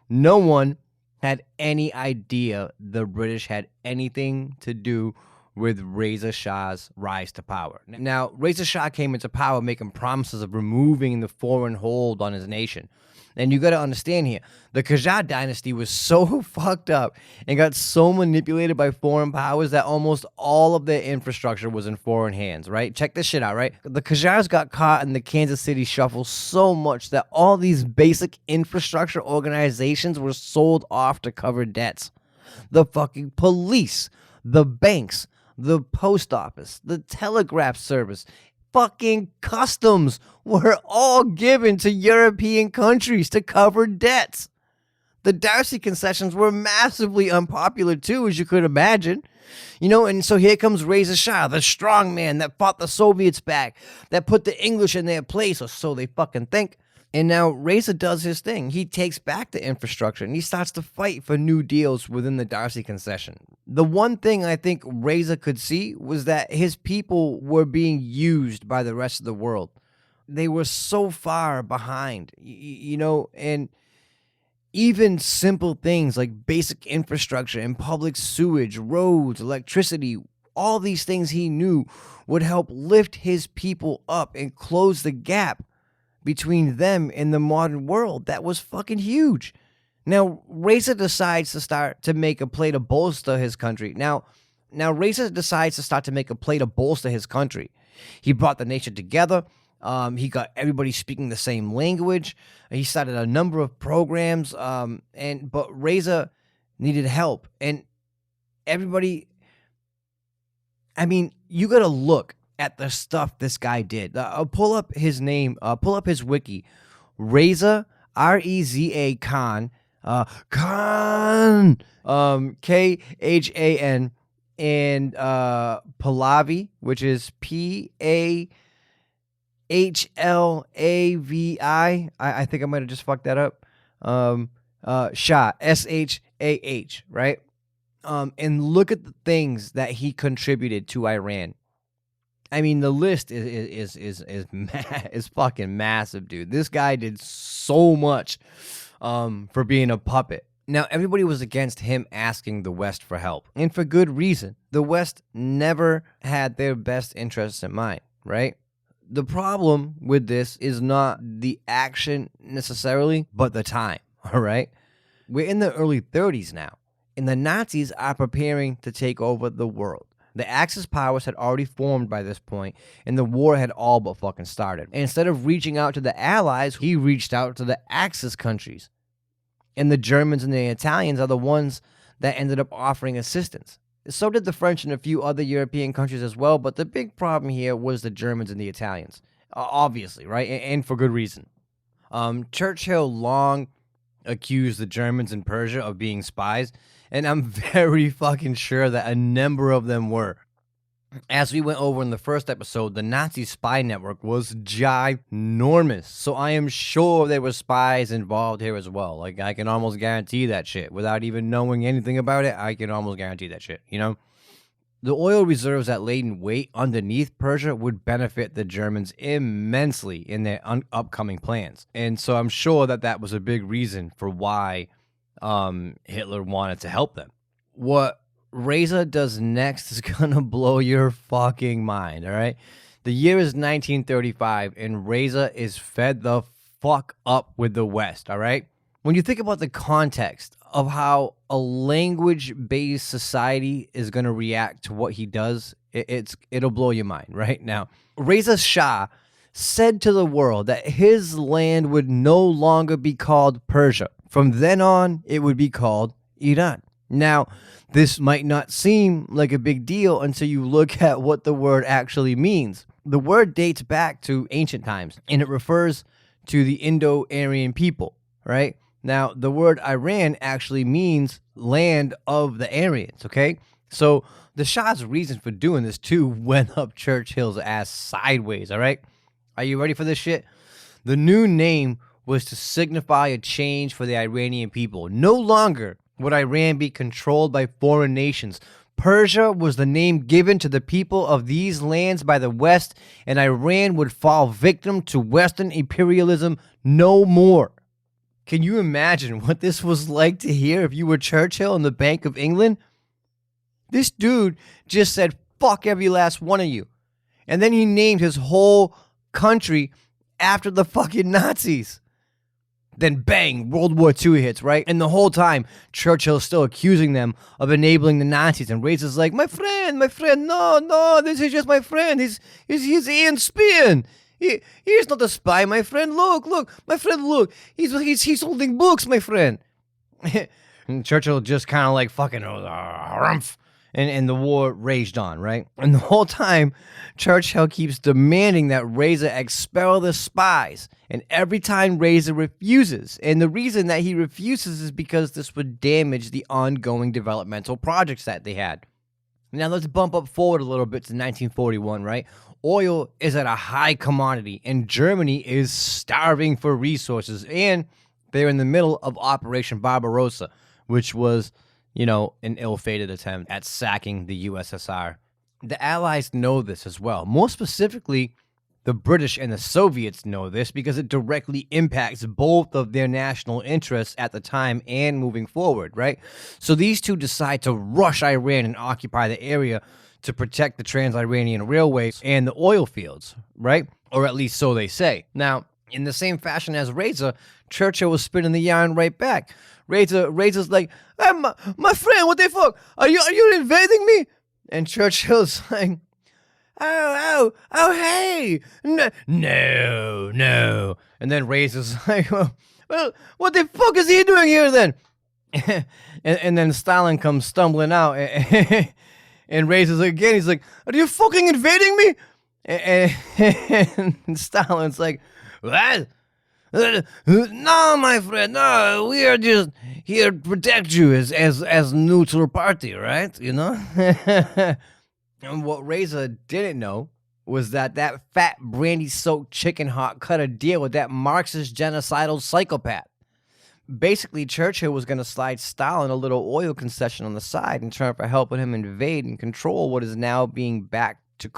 No one had any idea the British had anything to do with Reza Shah's rise to power. Now, Reza Shah came into power making promises of removing the foreign hold on his nation. And you got to understand here, the Qajar dynasty was so fucked up and got so manipulated by foreign powers that almost all of their infrastructure was in foreign hands, right? Check this shit out, right? The Qajars got caught in the Kansas City shuffle so much that all these basic infrastructure organizations were sold off to cover debts. The fucking police, the banks, the post office, the telegraph service, fucking customs were all given to European countries to cover debts. The Darcy concessions were massively unpopular too, as you could imagine. And so here comes Reza Shah, the strong man that fought the Soviets back, that put the English in their place, or so they fucking think. And now Reza does his thing. He takes back the infrastructure and he starts to fight for new deals within the Darcy concession. The one thing I think Reza could see was that his people were being used by the rest of the world. They were so far behind, and even simple things like basic infrastructure and public sewage, roads, electricity, all these things he knew would help lift his people up and close the gap between them and the modern world. That was fucking huge. Now, Reza decides to start to make a play to bolster his country. Now Reza decides to start to make a play to bolster his country. He brought the nation together. He got everybody speaking the same language. He started a number of programs, but Reza needed help. And everybody, you got to look at the stuff this guy did. Pull up his name, pull up his wiki. Reza, R-E-Z-A Khan, Khan, Khan, and Pahlavi, which is P-A-H-L-A-V-I. I think I might have just fucked that up. Shah, S-H-A-H, right? And look at the things that he contributed to Iran. The list is fucking massive, dude. This guy did so much for being a puppet. Now, everybody was against him asking the West for help, and for good reason. The West never had their best interests in mind, right? The problem with this is not the action necessarily, but the time, all right? We're in the early 30s now, and the Nazis are preparing to take over the world. The Axis powers had already formed by this point, and the war had all but fucking started. And instead of reaching out to the Allies, he reached out to the Axis countries. And the Germans and the Italians are the ones that ended up offering assistance. So did the French and a few other European countries as well, but the big problem here was the Germans and the Italians. Obviously, right? And for good reason. Churchill long accused the Germans in Persia of being spies, and I'm very fucking sure that a number of them were. As we went over in the first episode, the Nazi spy network was ginormous. So I am sure there were spies involved here as well. Like, I can almost guarantee that shit. Without even knowing anything about it, I can almost guarantee that shit, The oil reserves that laid in wait underneath Persia would benefit the Germans immensely in their upcoming plans. And so I'm sure that was a big reason for why Hitler wanted to help them. What Reza does next is gonna blow your fucking mind, all right? The year is 1935, and Reza is fed the fuck up with the West, all right? When you think about the context of how a language-based society is gonna react to what he does, it'll blow your mind, right? Now, Reza Shah said to the world that his land would no longer be called Persia. From then on, it would be called Iran. Now, this might not seem like a big deal until you look at what the word actually means. The word dates back to ancient times, and it refers to the Indo-Aryan people, right? Now, the word Iran actually means land of the Aryans, okay? So the Shah's reason for doing this, too, went up Churchill's ass sideways, all right? Are you ready for this shit? The new name was to signify a change for the Iranian people. No longer would Iran be controlled by foreign nations. Persia was the name given to the people of these lands by the West, and Iran would fall victim to Western imperialism no more. Can you imagine what this was like to hear if you were Churchill in the Bank of England? This dude just said, fuck every last one of you. And then he named his whole country after the fucking Nazis. Then bang, World War II hits, right? And the whole time, Churchill's still accusing them of enabling the Nazis. And Reza's like, my friend, no, this is just my friend. He's Ian Spion. He's not a spy, my friend. Look, my friend, look. He's holding books, my friend. And Churchill just kind of like fucking, harumph. And the war raged on, right? And the whole time, Churchill keeps demanding that Reza expel the spies. And every time Reza refuses. And the reason that he refuses is because this would damage the ongoing developmental projects that they had. Now let's bump up forward a little bit to 1941, right? Oil is at a high commodity, and Germany is starving for resources. And they're in the middle of Operation Barbarossa, which was, an ill-fated attempt at sacking the USSR. The Allies know this as well. More specifically, the British and the Soviets know this because it directly impacts both of their national interests at the time and moving forward, right? So these two decide to rush Iran and occupy the area to protect the Trans-Iranian railways and the oil fields, right? Or at least so they say. Now, in the same fashion as Reza, Churchill was spinning the yarn right back. Reza's like, hey, my friend, what the fuck? Are you invading me? And Churchill's like, oh, hey, no. And then Reza's like, well, what the fuck is he doing here then? and then Stalin comes stumbling out, and Reza's again, he's like, are you fucking invading me? And Stalin's like, what? No, my friend, no, we are just here to protect you as neutral party, right? And what Reza didn't know was that fat brandy-soaked chicken hawk cut a deal with that Marxist genocidal psychopath. Basically, Churchill was going to slide Stalin a little oil concession on the side in turn for helping him invade and control what is now being back to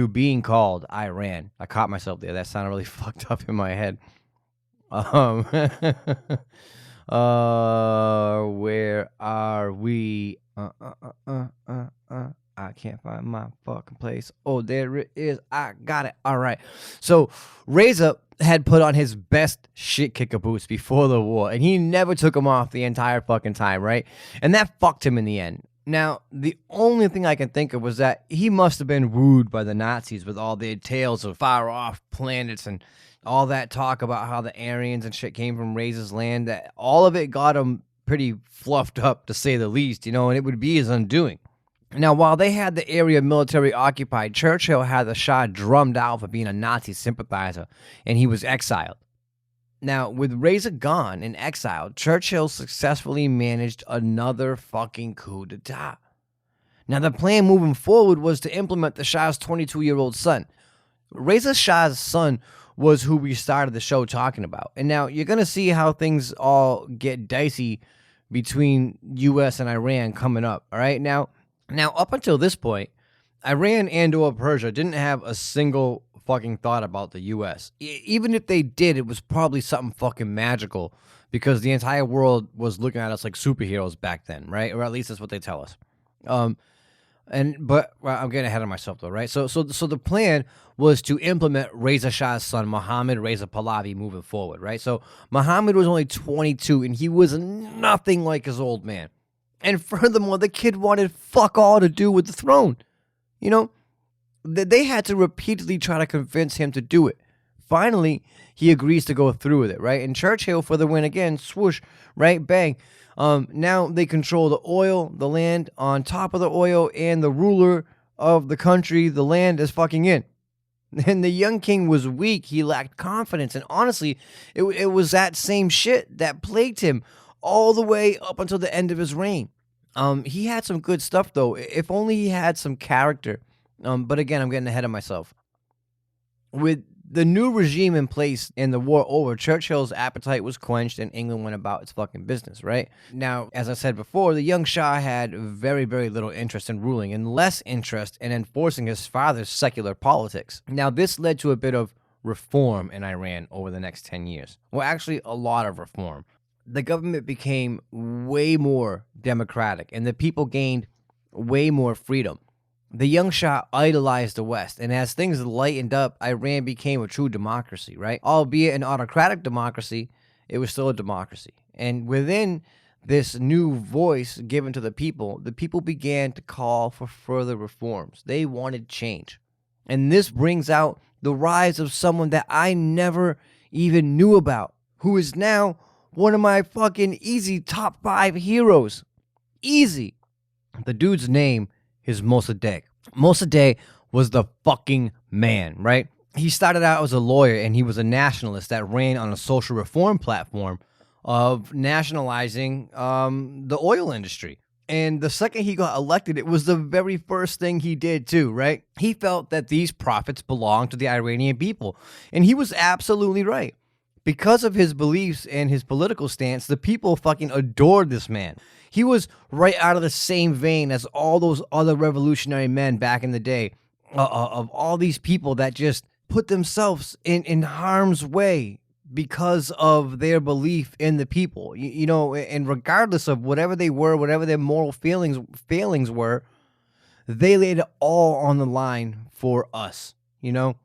being called Iran. I caught myself there. That sounded really fucked up in my head. Where are we? I can't find my fucking place. Oh, there it is. I got it. All right. So Reza had put on his best shit kicker boots before the war, and he never took them off the entire fucking time, right? And that fucked him in the end. Now, the only thing I can think of was that he must have been wooed by the Nazis with all their tales of far-off planets and all that talk about how the Aryans and shit came from Reza's land, that all of it got him pretty fluffed up, to say the least, and it would be his undoing. Now, while they had the area military occupied, Churchill had the Shah drummed out for being a Nazi sympathizer, and he was exiled. Now, with Reza gone and exiled, Churchill successfully managed another fucking coup d'etat. Now, the plan moving forward was to implement the Shah's 22-year-old son. Reza Shah's son was who we started the show talking about. And now you're going to see how things all get dicey between U.S. and Iran coming up, all right? Now, up until this point, Iran and/or Persia didn't have a single fucking thought about the U.S. Even if they did, it was probably something fucking magical because the entire world was looking at us like superheroes back then, right? Or at least that's what they tell us. But I'm getting ahead of myself though, right? So the plan was to implement Reza Shah's son, Mohammad Reza Pahlavi, moving forward, right? So Mohammad was only 22 and he was nothing like his old man. And furthermore, the kid wanted fuck all to do with the throne. They had to repeatedly try to convince him to do it. Finally, he agrees to go through with it, right? And Churchill for the win again, swoosh, right, bang. Now they control the oil, the land on top of the oil, and the ruler of the country, the land is fucking in. And the young king was weak. He lacked confidence. And honestly, it was that same shit that plagued him all the way up until the end of his reign. He had some good stuff, though. If only he had some character. But again, I'm getting ahead of myself. With the new regime in place and the war over, Churchill's appetite was quenched and England went about its fucking business, right? Now, as I said before, the young Shah had very, very little interest in ruling and less interest in enforcing his father's secular politics. Now, this led to a bit of reform in Iran over the next 10 years. Well, actually, a lot of reform. The government became way more democratic and the people gained way more freedom. The young Shah idolized the West, and as things lightened up, Iran became a true democracy, right? Albeit an autocratic democracy, it was still a democracy. And within this new voice given to the people began to call for further reforms. They wanted change. And this brings out the rise of someone that I never even knew about, who is now one of my fucking easy top 5 heroes. Easy. The dude's name is Mossadegh. Mossadegh was the fucking man, right? He started out as a lawyer, and he was a nationalist that ran on a social reform platform of nationalizing the oil industry. And the second he got elected, it was the very first thing he did too, right? He felt that these profits belonged to the Iranian people. And he was absolutely right. Because of his beliefs and his political stance, the people fucking adored this man. He was right out of the same vein as all those other revolutionary men back in the day, of all these people that just put themselves in harm's way because of their belief in the people, and regardless of whatever they were, whatever their moral failings were, they laid it all on the line for us, and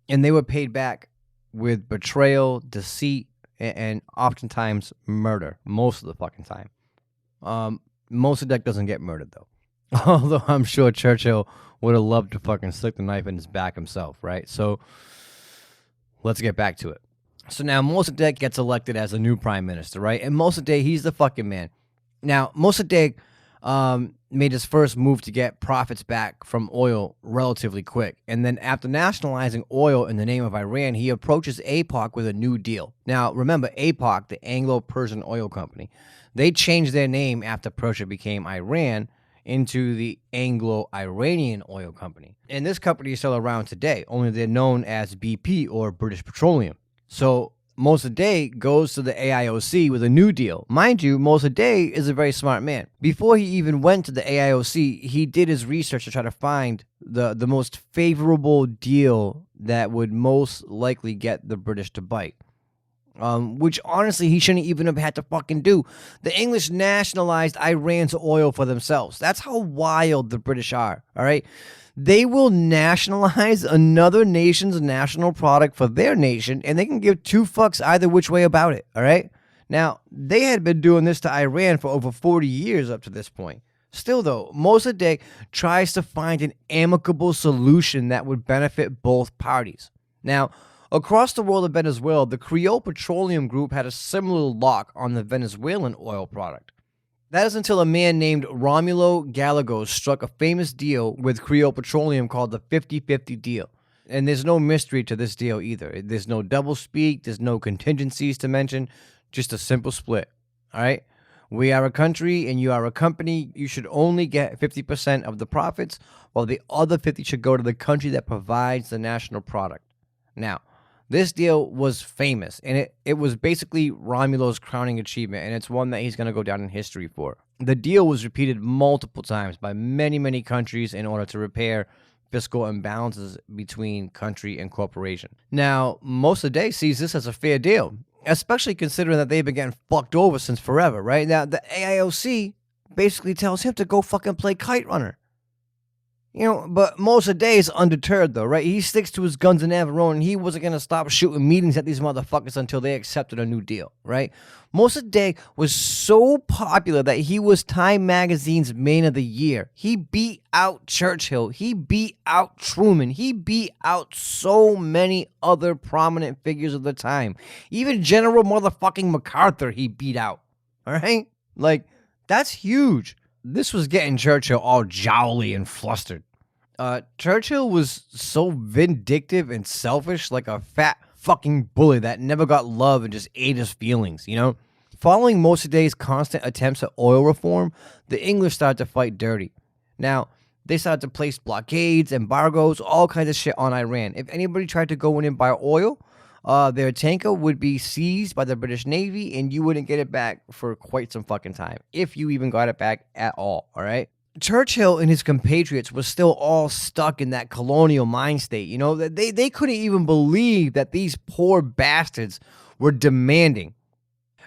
they were paid back with betrayal, deceit, and oftentimes murder, most of the fucking time. Mossadegh doesn't get murdered though, although I'm sure Churchill would have loved to fucking stick the knife in his back himself, right? So let's get back to it. So now Mossadegh gets elected as a new prime minister, right? And Mossadegh, he's the fucking man. Now, Mossadegh made his first move to get profits back from oil relatively quick. And then after nationalizing oil in the name of Iran, he approaches AIPAC with a new deal. Now, remember, AIPAC, the Anglo-Persian Oil Company, they changed their name after Persia became Iran into the Anglo-Iranian Oil Company. And this company is still around today, only they're known as BP, or British Petroleum. So Mossadegh goes to the AIOC with a new deal. Mind you, Mossadegh is a very smart man. Before he even went to the AIOC, he did his research to try to find the most favorable deal that would most likely get the British to bite. Which honestly he shouldn't even have had to fucking do. The English nationalized Iran's oil for themselves. That's how wild the British are, all right? They will nationalize another nation's national product for their nation, and they can give two fucks either which way about it, all right? Now, they had been doing this to Iran for over 40 years up to this point. Still, though, Mossadegh tries to find an amicable solution that would benefit both parties. Now, across the world of Venezuela, the Creole Petroleum Group had a similar lock on the Venezuelan oil product. That is until a man named Romulo Gallegos struck a famous deal with Creole Petroleum called the 50-50 deal. And there's no mystery to this deal either. There's no doublespeak, there's no contingencies to mention, just a simple split. All right? We are a country and you are a company. You should only get 50% of the profits, while the other 50 should go to the country that provides the national product. Now, this deal was famous, and it was basically Romulo's crowning achievement, and it's one that he's going to go down in history for. The deal was repeated multiple times by many, many countries in order to repair fiscal imbalances between country and corporation. Now, Mossadegh sees this as a fair deal, especially considering that they've been getting fucked over since forever, right? Now, the AIOC basically tells him to go fucking play kite runner. But Mossadegh is undeterred, though, right? He sticks to his guns in Navarone, and he wasn't going to stop shooting meetings at these motherfuckers until they accepted a new deal, right? Mossadegh was so popular that he was Time Magazine's Man of the Year. He beat out Churchill. He beat out Truman. He beat out so many other prominent figures of the time. Even General motherfucking MacArthur he beat out, all right? Like, that's huge. This was getting Churchill all jowly and flustered. Churchill was so vindictive and selfish, like a fat fucking bully that never got love and just ate his feelings, Following Mossadegh's constant attempts at oil reform, the English started to fight dirty. Now, they started to place blockades, embargoes, all kinds of shit on Iran. If anybody tried to go in and buy oil, their tanker would be seized by the British Navy, and you wouldn't get it back for quite some fucking time, if you even got it back at all right? Churchill and his compatriots were still all stuck in that colonial mind state, They couldn't even believe that these poor bastards were demanding.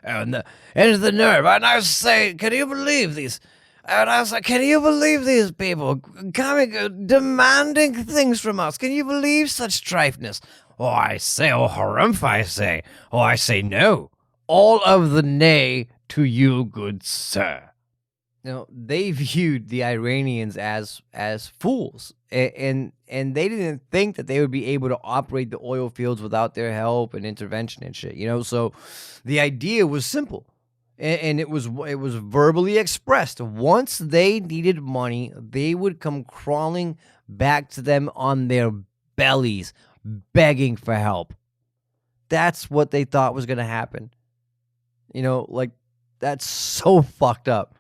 And the nerve, and I say, can you believe these? And I was like, can you believe these people coming, demanding things from us? Can you believe such trifeness? Oh, I say, oh, harumph, I say. Oh, I say no. All of the nay to you, good sir. They viewed the Iranians as fools, and they didn't think that they would be able to operate the oil fields without their help and intervention and shit, So the idea was simple. And it was verbally expressed. Once they needed money, they would come crawling back to them on their bellies, begging for help. That's what they thought was going to happen. Like, that's so fucked up.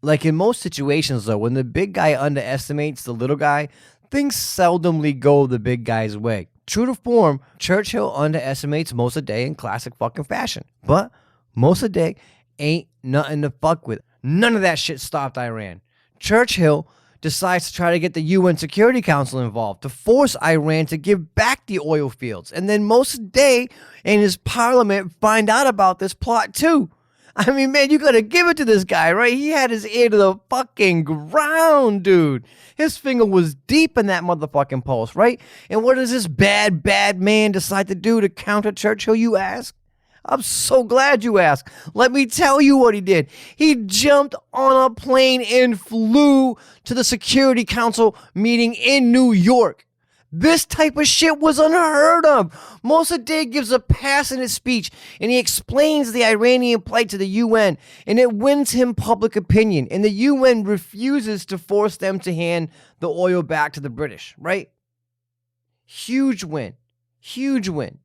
Like, in most situations, though, when the big guy underestimates the little guy, things seldomly go the big guy's way. True to form, Churchill underestimates Mossadegh in classic fucking fashion. But Mossadegh ain't nothing to fuck with. None of that shit stopped Iran. Churchill decides to try to get the UN Security Council involved to force Iran to give back the oil fields. And then Mossadegh and his parliament find out about this plot too. I mean, man, you gotta give it to this guy, right? He had his ear to the fucking ground, dude. His finger was deep in that motherfucking pulse, right? And what does this bad man decide to do to counter Churchill, you ask? I'm so glad you asked. Let me tell you what he did. He jumped on a plane and flew to the Security Council meeting in New York. This type of shit was unheard of. Mossadegh gives a passionate speech, and he explains the Iranian plight to the UN, and it wins him public opinion, and the UN refuses to force them to hand the oil back to the British, right? Huge win. Huge win.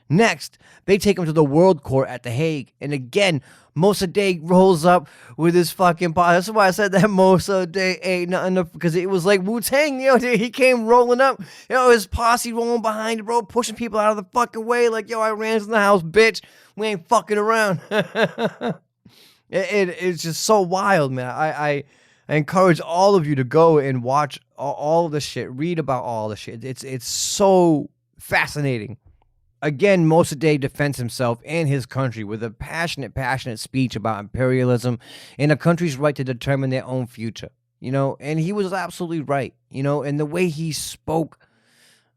Next, they take him to the World Court at The Hague, and again, Mossadegh rolls up with his fucking pot. That's why I said that Mossadegh ain't nothing, because it was like Wu-Tang, he came rolling up, his posse rolling behind him, bro, pushing people out of the fucking way, like, Iran's in the house, bitch, we ain't fucking around. It's just so wild, man. I encourage all of you to go and watch all of the shit, read about all the shit. It's so fascinating. Again, Mossadegh defends himself and his country with a passionate speech about imperialism and a country's right to determine their own future, and he was absolutely right, and the way he spoke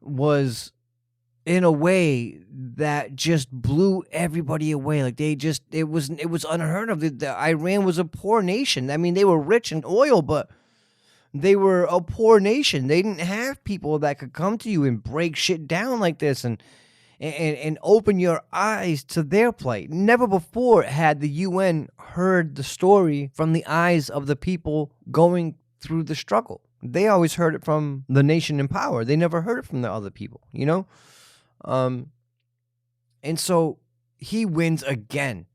was in a way that just blew everybody away. Like, it was unheard of. Iran was a poor nation. I mean, they were rich in oil, but they were a poor nation. They didn't have people that could come to you and break shit down like this and open your eyes to their plight. Never before had the UN heard the story from the eyes of the people going through the struggle. They always heard it from the nation in power. They never heard it from the other people, And so he wins again.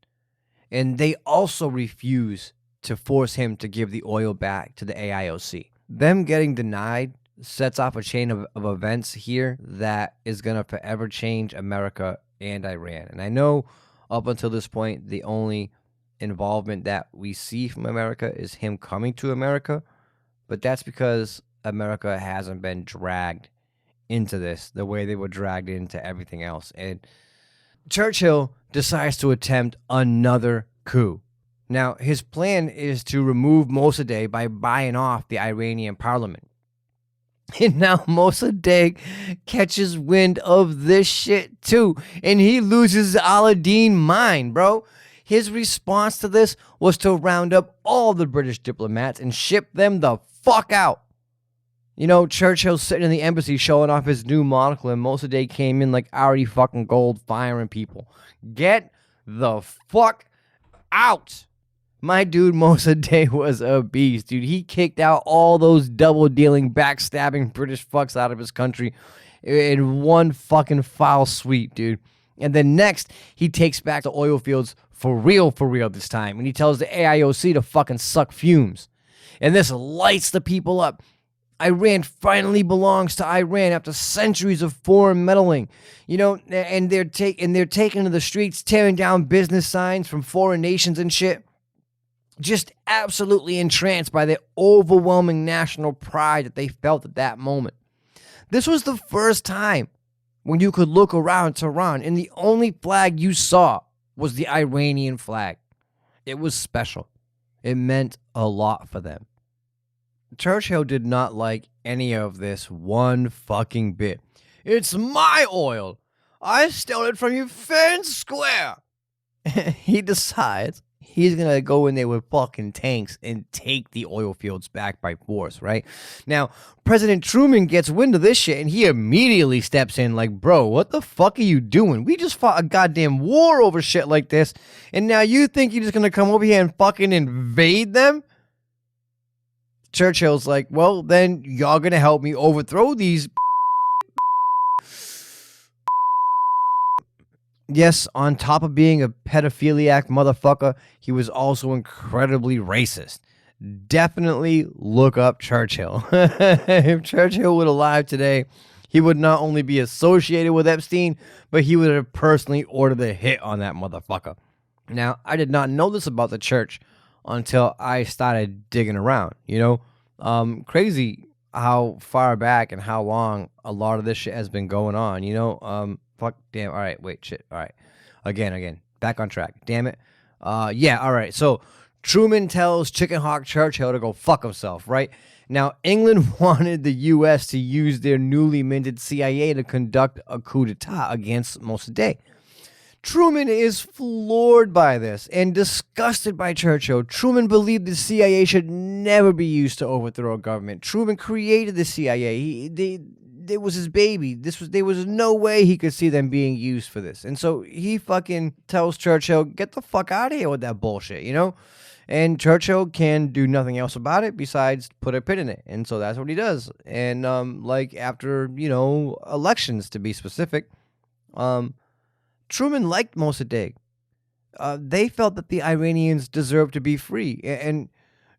And they also refuse to force him to give the oil back to the AIOC. Them getting denied sets off a chain of events here that is going to forever change America and Iran. And I know up until this point, the only involvement that we see from America is him coming to America, but that's because America hasn't been dragged into this the way they were dragged into everything else. And Churchill decides to attempt another coup. Now, his plan is to remove Mossadegh by buying off the Iranian parliament. And now Mossadegh catches wind of this shit too, and he loses Aladdin mind, bro. His response to this was to round up all the British diplomats and ship them the fuck out. Churchill's sitting in the embassy showing off his new monocle, and Mossadegh came in like Ari fucking Gold firing people. Get the fuck out. My dude Mossadegh was a beast, dude. He kicked out all those double-dealing, backstabbing British fucks out of his country in one fucking foul sweep, dude. And then next, he takes back the oil fields for real this time. And he tells the AIOC to fucking suck fumes. And this lights the people up. Iran finally belongs to Iran after centuries of foreign meddling, and they're taking to the streets, tearing down business signs from foreign nations and shit. Just absolutely entranced by the overwhelming national pride that they felt at that moment. This was the first time when you could look around Tehran and the only flag you saw was the Iranian flag. It was special. It meant a lot for them. Churchill did not like any of this one fucking bit. It's my oil. I stole it from you fair and square. He decides He's going to go in there with fucking tanks and take the oil fields back by force, right? Now, President Truman gets wind of this shit and he immediately steps in like, bro, what the fuck are you doing? We just fought a goddamn war over shit like this, and now you think you're just going to come over here and fucking invade them? Churchill's like, well, then y'all going to help me overthrow these. Yes, on top of being a pedophiliac motherfucker, he was also incredibly racist. Definitely look up Churchill. If Churchill were alive today, he would not only be associated with Epstein, but he would have personally ordered a hit on that motherfucker. Now, I did not know this about the church until I started digging around, Crazy how far back and how long a lot of this shit has been going on, Fuck, damn, all right, wait, shit, all right. Again, back on track, damn it. Yeah, all right, so Truman tells Chicken Hawk Churchill to go fuck himself, right? Now, England wanted the U.S. to use their newly minted CIA to conduct a coup d'etat against Mossadegh. Truman is floored by this and disgusted by Churchill. Truman believed the CIA should never be used to overthrow a government. Truman created the CIA. It was his baby. There was no way he could see them being used for this. And so he fucking tells Churchill, get the fuck out of here with that bullshit, And Churchill can do nothing else about it besides put a pin in it. And so that's what he does. And after, elections to be specific, Truman liked Mossadegh. They felt that the Iranians deserved to be free. And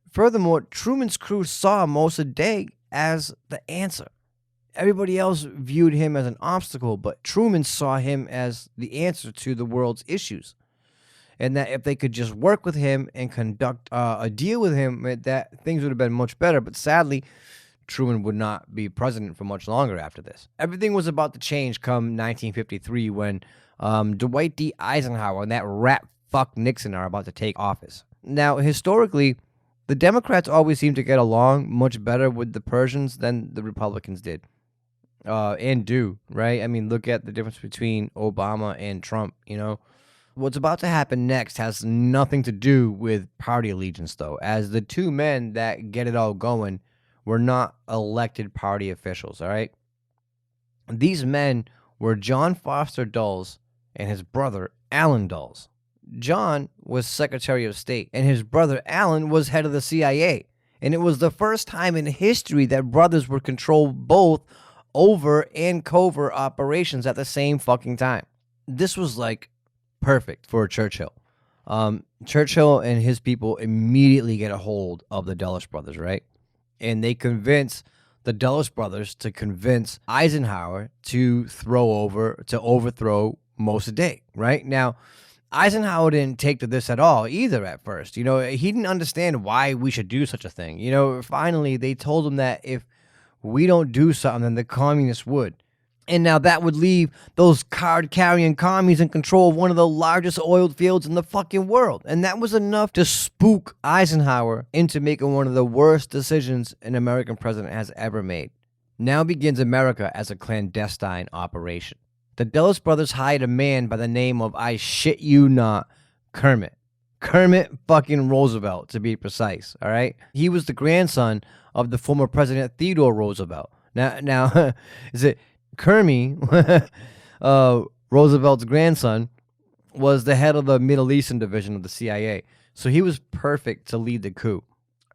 furthermore, Truman's crew saw Mossadegh as the answer. Everybody else viewed him as an obstacle, but Truman saw him as the answer to the world's issues. And that if they could just work with him and conduct a deal with him, that things would have been much better. But sadly, Truman would not be president for much longer after this. Everything was about to change come 1953 when Dwight D. Eisenhower and that rat fuck Nixon are about to take office. Now, historically, the Democrats always seem to get along much better with the Persians than the Republicans did. And do, right? I mean, look at the difference between Obama and Trump, What's about to happen next has nothing to do with party allegiance, though, as the two men that get it all going were not elected party officials, all right? These men were John Foster Dulles and his brother, Allen Dulles. John was Secretary of State, and his brother, Allen, was head of the CIA. And it was the first time in history that brothers would control both over and covert operations at the same fucking time. This was like perfect for Churchill. Churchill and his people immediately get a hold of the Dulles brothers, right? And they convince the Dulles brothers to convince Eisenhower to overthrow Mossadegh, right? Now, Eisenhower didn't take to this at all either at first. He didn't understand why we should do such a thing. Finally, they told him that if we don't do something, then the communists would. And now that would leave those card-carrying commies in control of one of the largest oil fields in the fucking world. And that was enough to spook Eisenhower into making one of the worst decisions an American president has ever made. Now begins America as a clandestine operation. The Dulles brothers hired a man by the name of, I shit you not, Kermit. Kermit fucking Roosevelt, to be precise, all right? He was the grandson of the former President Theodore Roosevelt. Now, is it Kermit, Roosevelt's grandson, was the head of the Middle Eastern division of the CIA, so he was perfect to lead the coup.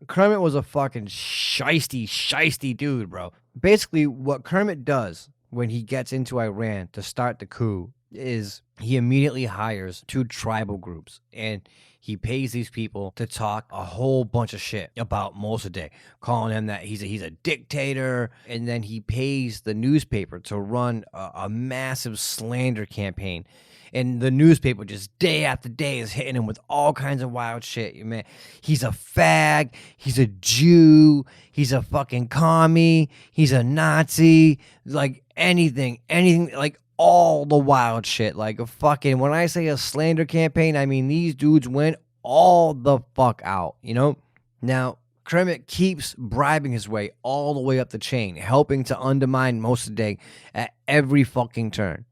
Kermit was a fucking shisty dude, bro. Basically, what Kermit does when he gets into Iran to start the coup is he immediately hires two tribal groups, and he pays these people to talk a whole bunch of shit about Mossadegh, calling him that he's a dictator, and then he pays the newspaper to run a massive slander campaign. And the newspaper just day after day is hitting him with all kinds of wild shit, man. He's a fag, he's a Jew, he's a fucking commie, he's a Nazi, like anything, like all the wild shit. Like a fucking, when I say a slander campaign, I mean these dudes went all the fuck out, Now, Kermit keeps bribing his way all the way up the chain, helping to undermine Mossadegh at every fucking turn.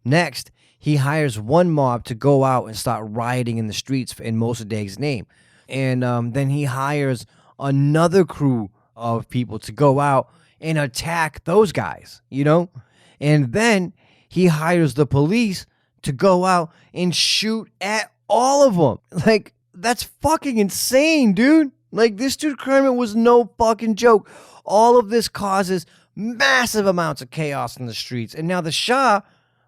Next, he hires one mob to go out and start rioting in the streets in Mossadegh's name. And then he hires another crew of people to go out and attack those guys, And then he hires the police to go out and shoot at all of them. Like, that's fucking insane, dude. Like, this dude Kermit was no fucking joke. All of this causes massive amounts of chaos in the streets. And now the Shah,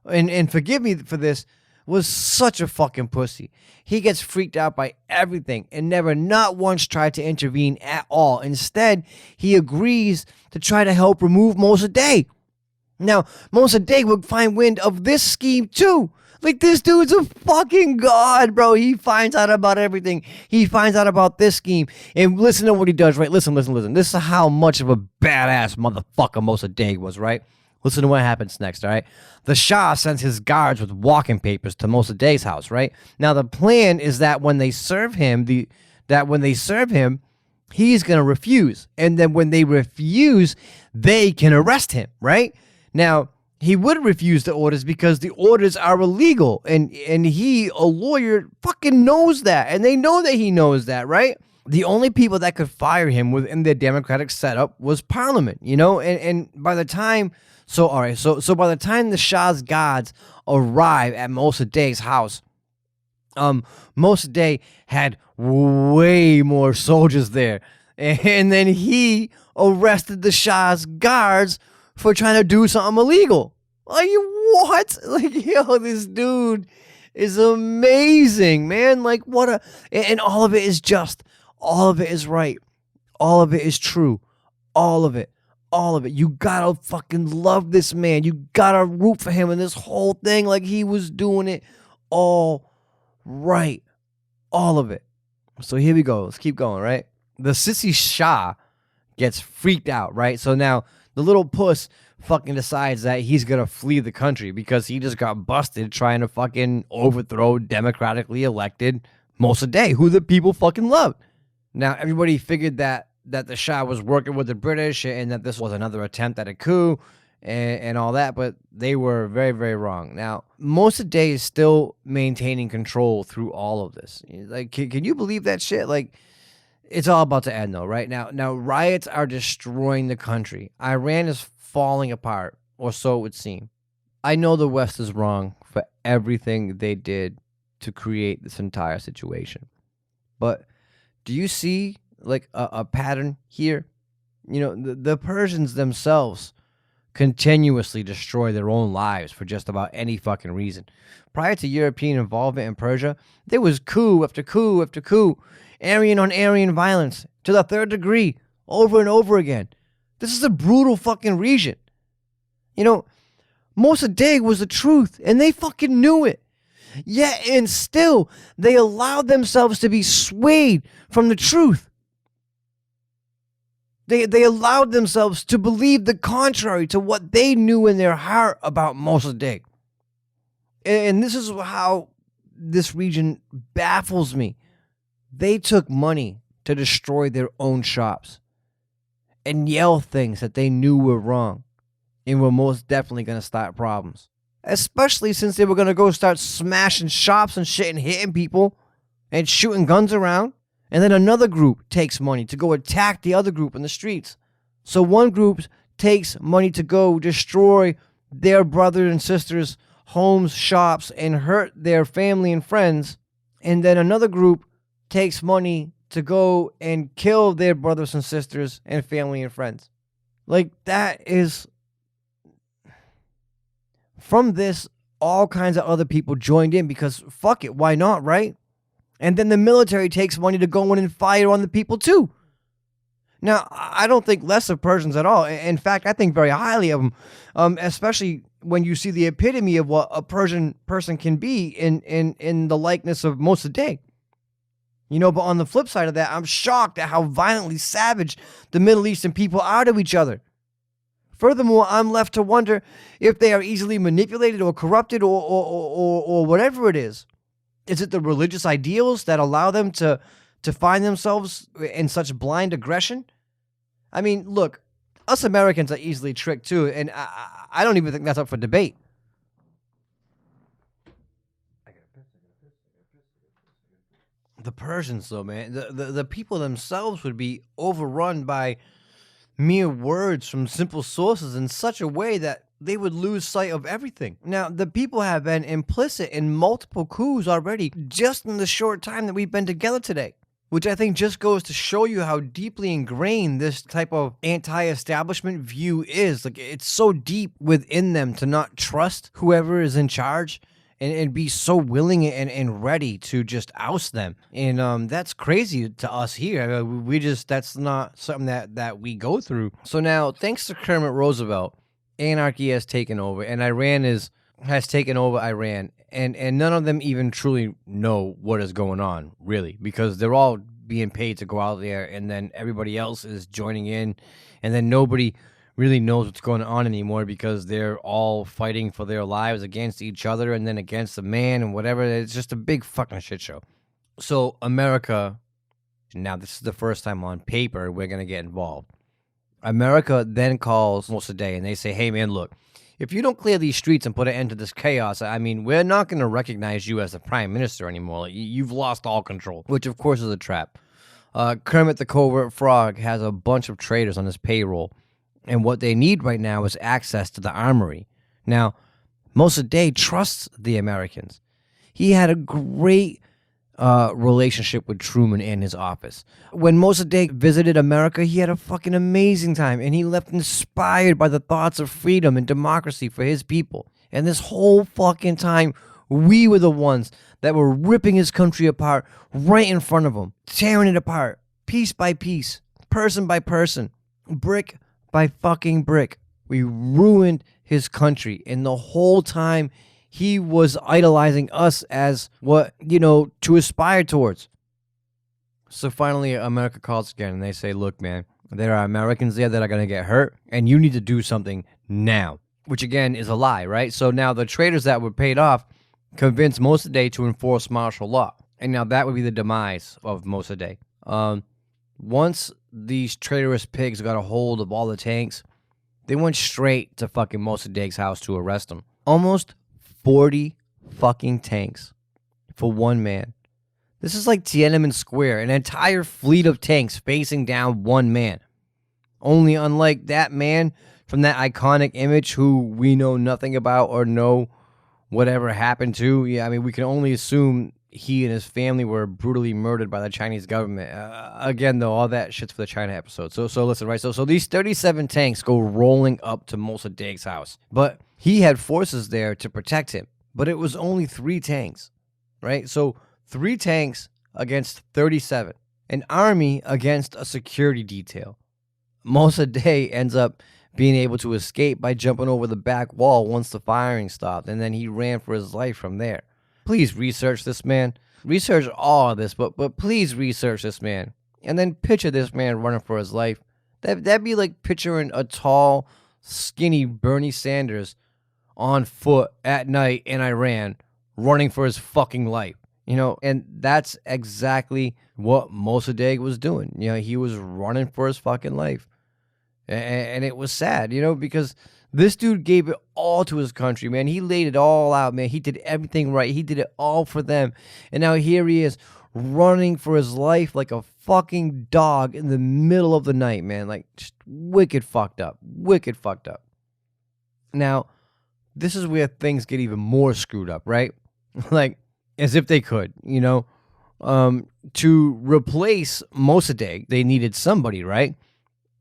and forgive me for this, was such a fucking pussy. He gets freaked out by everything and never not once tried to intervene at all. Instead, he agrees to try to help remove Mossadegh. Now, Mossadegh would find wind of this scheme too. Like, this dude's a fucking god, bro. He finds out about everything. He finds out about this scheme. And listen to what he does, right? Listen. This is how much of a badass motherfucker Mossadegh was, right? Listen to what happens next, all right? The Shah sends his guards with walking papers to Mossadegh's house, right? Now, the plan is that when they serve him, he's going to refuse. And then when they refuse, they can arrest him, right? Now, he would refuse the orders because the orders are illegal. And he, a lawyer, fucking knows that. And they know that he knows that, right? The only people that could fire him within their democratic setup was Parliament, And by the time... So by the time the Shah's guards arrive at Mossadegh's house, Mossadegh had way more soldiers there. And then he arrested the Shah's guards for trying to do something illegal. Like, what? Like, this dude is amazing, man. Like, and all of it is just, all of it is right. All of it is true. All of it. You gotta fucking love this man. You gotta root for him in this whole thing. Like, he was doing it all right. All of it. So here we go. Let's keep going, right? The sissy Shah gets freaked out, right? So now the little puss fucking decides that he's gonna flee the country because he just got busted trying to fucking overthrow democratically elected Mossadegh, who the people fucking loved. Now, everybody figured that the Shah was working with the British and that this was another attempt at a coup and all that, but they were very, very wrong. Now, Mossadegh is still maintaining control through all of this. Like, can you believe that shit? Like, it's all about to end, though, right? Now, riots are destroying the country. Iran is falling apart, or so it would seem. I know the West is wrong for everything they did to create this entire situation. But do you see like a pattern here? The Persians themselves continuously destroy their own lives for just about any fucking reason. Prior to European involvement in Persia, there was coup after coup after coup, Aryan on Aryan violence to the third degree, over and over again. This is a brutal fucking region. Mossadegh was the truth, and they fucking knew it. Yet and still, they allowed themselves to be swayed from the truth. They allowed themselves to believe the contrary to what they knew in their heart about Mossadegh. And this is how this region baffles me. They took money to destroy their own shops and yell things that they knew were wrong and were most definitely going to start problems. Especially since they were going to go start smashing shops and shit and hitting people and shooting guns around. And then another group takes money to go attack the other group in the streets. So one group takes money to go destroy their brothers and sisters' homes, shops, and hurt their family and friends. And then another group takes money to go and kill their brothers and sisters and family and friends. Like, that is... From this, all kinds of other people joined in because fuck it, why not, right? And then the military takes money to go in and fire on the people too. Now, I don't think less of Persians at all. In fact, I think very highly of them, especially when you see the epitome of what a Persian person can be in the likeness of Mossadegh. But on the flip side of that, I'm shocked at how violently savage the Middle Eastern people are to each other. Furthermore, I'm left to wonder if they are easily manipulated or corrupted or whatever it is. Is it the religious ideals that allow them to find themselves in such blind aggression? I mean, look, us Americans are easily tricked too, and I don't even think that's up for debate. The Persians, though, man, the people themselves would be overrun by mere words from simple sources in such a way that they would lose sight of everything. Now, the people have been implicit in multiple coups already just in the short time that we've been together today, which I think just goes to show you how deeply ingrained this type of anti-establishment view is. Like, it's so deep within them to not trust whoever is in charge and be so willing and ready to just oust them. And that's crazy to us here. That's not something that we go through. So now, thanks to Kermit Roosevelt, anarchy has taken over, and Iran has taken over Iran. And none of them even truly know what is going on, really, because they're all being paid to go out there, and then everybody else is joining in, and then nobody really knows what's going on anymore because they're all fighting for their lives against each other and then against the man and whatever. It's just a big fucking shit show. So America, now this is the first time on paper we're going to get involved. America then calls Mossadegh and they say, hey man, look, if you don't clear these streets and put an end to this chaos, I mean, we're not going to recognize you as the prime minister anymore. You've lost all control, which of course is a trap. Kermit the Covert Frog has a bunch of traitors on his payroll, and what they need right now is access to the armory. Now, Mossadegh trusts the Americans. He had a great relationship with Truman in his office. When Mossadegh visited America, he had a fucking amazing time, and he left inspired by the thoughts of freedom and democracy for his people. And this whole fucking time, we were the ones that were ripping his country apart right in front of him, tearing it apart, piece by piece, person by person, brick by fucking brick. We ruined his country, and the whole time he was idolizing us as what, to aspire towards. So finally, America calls again, and they say, look, man, there are Americans there that are going to get hurt, and you need to do something now, which again is a lie, right? So now the traitors that were paid off convinced Mossadegh to enforce martial law, and now that would be the demise of Mossadegh. Once these traitorous pigs got a hold of all the tanks, they went straight to fucking Mossadegh's house to arrest him. Almost 40 fucking tanks for one man. This is like Tiananmen Square, an entire fleet of tanks facing down one man. Only unlike that man from that iconic image who we know nothing about or know whatever happened to. Yeah, I mean, we can only assume he and his family were brutally murdered by the Chinese government. Again, though, all that shit's for the China episode. So listen, right? So these 37 tanks go rolling up to Mossadegh's house. But he had forces there to protect him. But it was only 3 tanks, right? So 3 tanks against 37. An army against a security detail. Mossadegh ends up being able to escape by jumping over the back wall once the firing stopped. And then he ran for his life from there. Please research this man. Research all of this, but please research this man. And then picture this man running for his life. That'd be like picturing a tall, skinny Bernie Sanders on foot at night in Iran running for his fucking life. And that's exactly what Mossadegh was doing. He was running for his fucking life. And it was sad, because this dude gave it all to his country, man. He laid it all out, man. He did everything right. He did it all for them. And now here he is running for his life like a fucking dog in the middle of the night, man. Like, just wicked fucked up. Wicked fucked up. Now, this is where things get even more screwed up, right? Like, as if they could, to replace Mossadegh, they needed somebody, right?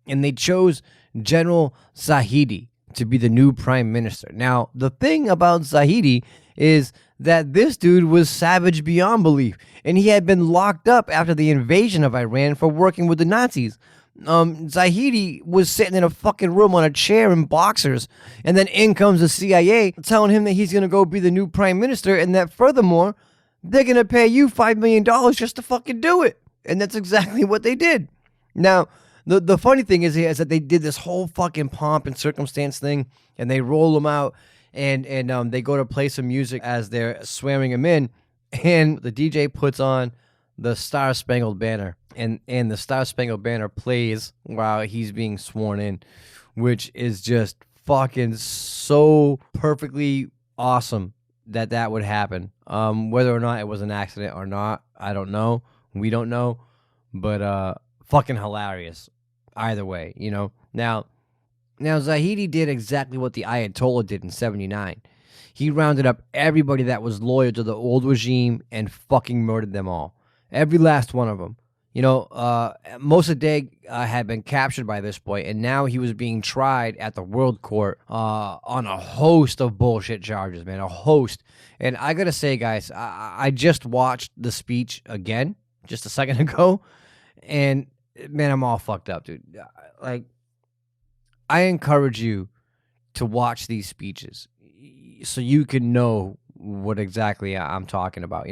And they chose General Zahedi to be the new prime minister. Now, the thing about Zahedi is that this dude was savage beyond belief, and he had been locked up after the invasion of Iran for working with the Nazis. Zahedi was sitting in a fucking room on a chair in boxers, and then in comes the CIA telling him that he's going to go be the new prime minister, and that furthermore, they're going to pay you $5 million just to fucking do it. And that's exactly what they did. Now, the funny thing is that they did this whole fucking pomp and circumstance thing, and they roll him out, and they go to play some music as they're swearing him in, and the DJ puts on the Star Spangled Banner, and the Star Spangled Banner plays while he's being sworn in, which is just fucking so perfectly awesome that would happen. Whether or not it was an accident or not, I don't know. We don't know, but fucking hilarious. Either way, Now Zahedi did exactly what the Ayatollah did in 79. He rounded up everybody that was loyal to the old regime and fucking murdered them all. Every last one of them. Mossadegh had been captured by this point, and now he was being tried at the World Court on a host of bullshit charges, man, a host. And I gotta say, guys, I just watched the speech again just a second ago, and man, I'm all fucked up, dude. Like, I encourage you to watch these speeches so you can know what exactly I'm talking about,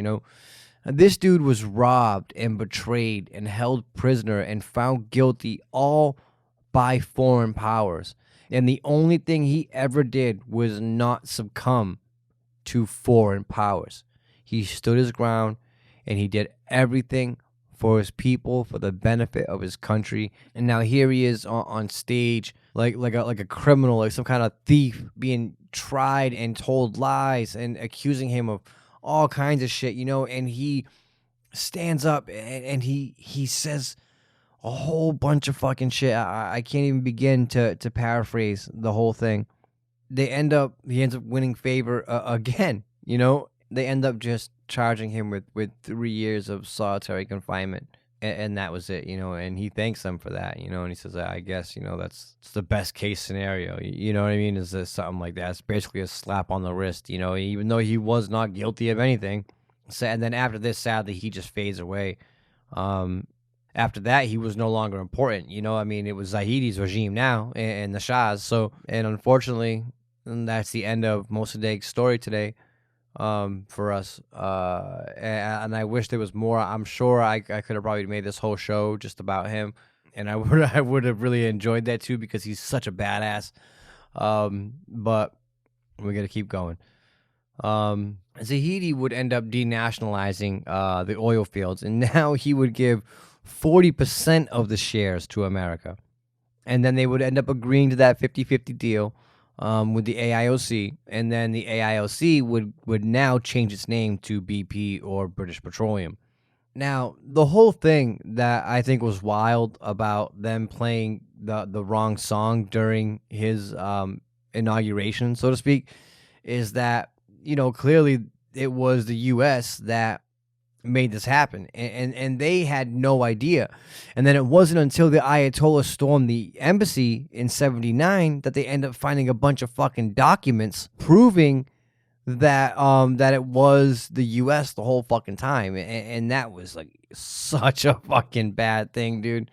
This dude was robbed and betrayed and held prisoner and found guilty all by foreign powers. And the only thing he ever did was not succumb to foreign powers. He stood his ground and he did everything for his people, for the benefit of his country. And now here he is on stage like a criminal, like some kind of thief, being tried and told lies and accusing him of all kinds of shit, and he stands up and he says a whole bunch of fucking shit. I can't even begin to paraphrase the whole thing. He ends up winning favor again, They end up just charging him with 3 years of solitary confinement. And that was it, and he thanks them for that, and he says, I guess, that's the best case scenario, you know what I mean? Is this something like that? It's basically a slap on the wrist, even though he was not guilty of anything. So, and then after this, sadly, he just fades away. After that, he was no longer important, it was Zahedi's regime now and the Shah's. So, and unfortunately, that's the end of Mossadegh's story today. For us, and I wish there was more. I'm sure I could have probably made this whole show just about him, and I would have really enjoyed that too, because he's such a badass. But we got to keep going. Zahedi would end up denationalizing the oil fields, and now he would give 40% of the shares to America, and then they would end up agreeing to that 50-50 deal. With the AIOC, and then the AIOC would now change its name to BP or British Petroleum. Now, the whole thing that I think was wild about them playing the wrong song during his inauguration, so to speak, is that, clearly it was the U.S. that made this happen, and they had no idea. And then it wasn't until the Ayatollah stormed the embassy in 79 that they end up finding a bunch of fucking documents proving that that it was the US the whole fucking time, and that was like such a fucking bad thing, dude.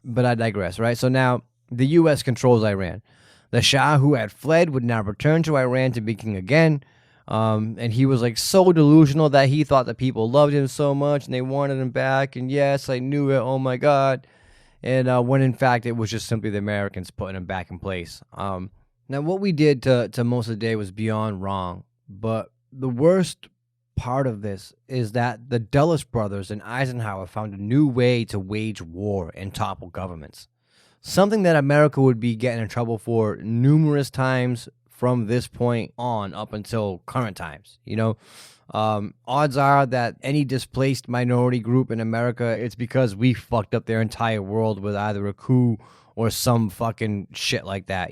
But I digress, right? So now the US controls Iran. The Shah, who had fled, would now return to Iran to be king again. And he was like so delusional that he thought that people loved him so much and they wanted him back. And yes, I knew it. Oh my God. And when in fact it was just simply the Americans putting him back in place. Now what we did to Mossadegh was beyond wrong. But the worst part of this is that the Dulles brothers and Eisenhower found a new way to wage war and topple governments. Something that America would be getting in trouble for numerous times from this point on up until current times. Odds are that any displaced minority group in America, it's because we fucked up their entire world with either a coup or some fucking shit like that,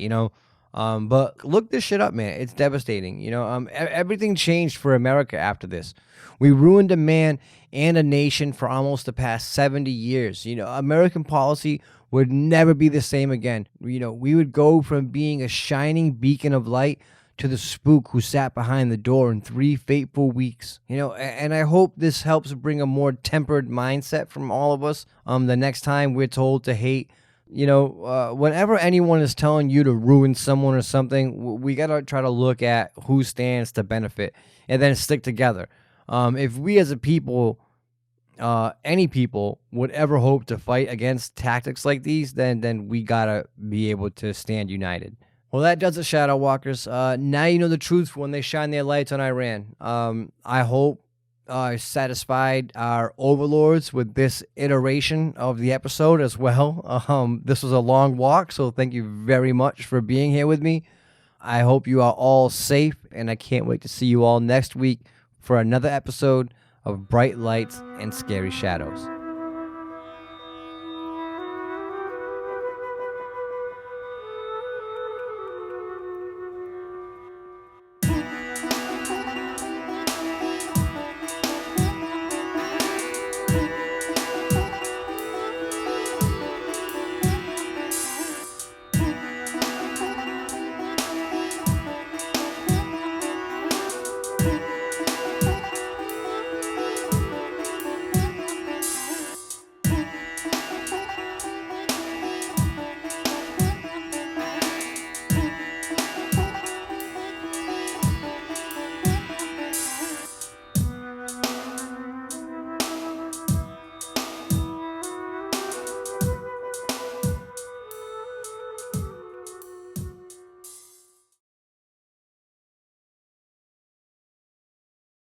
But look this shit up, man. It's devastating. Everything changed for America after this. We ruined a man and a nation for almost the past 70 years. American policy would never be the same again. We would go from being a shining beacon of light to the spook who sat behind the door in 3 fateful weeks. And I hope this helps bring a more tempered mindset from all of us. The next time we're told to hate, whenever anyone is telling you to ruin someone or something, we got to try to look at who stands to benefit and then stick together. If we as a people, any people would ever hope to fight against tactics like these, then we gotta be able to stand united. Well, that does it, Shadow Walkers. Now you know the truth when they shine their lights on Iran. I hope satisfied our overlords with this iteration of the episode as well. This was a long walk, so thank you very much for being here with me. I hope you are all safe, and I can't wait to see you all next week for another episode of bright lights and scary shadows.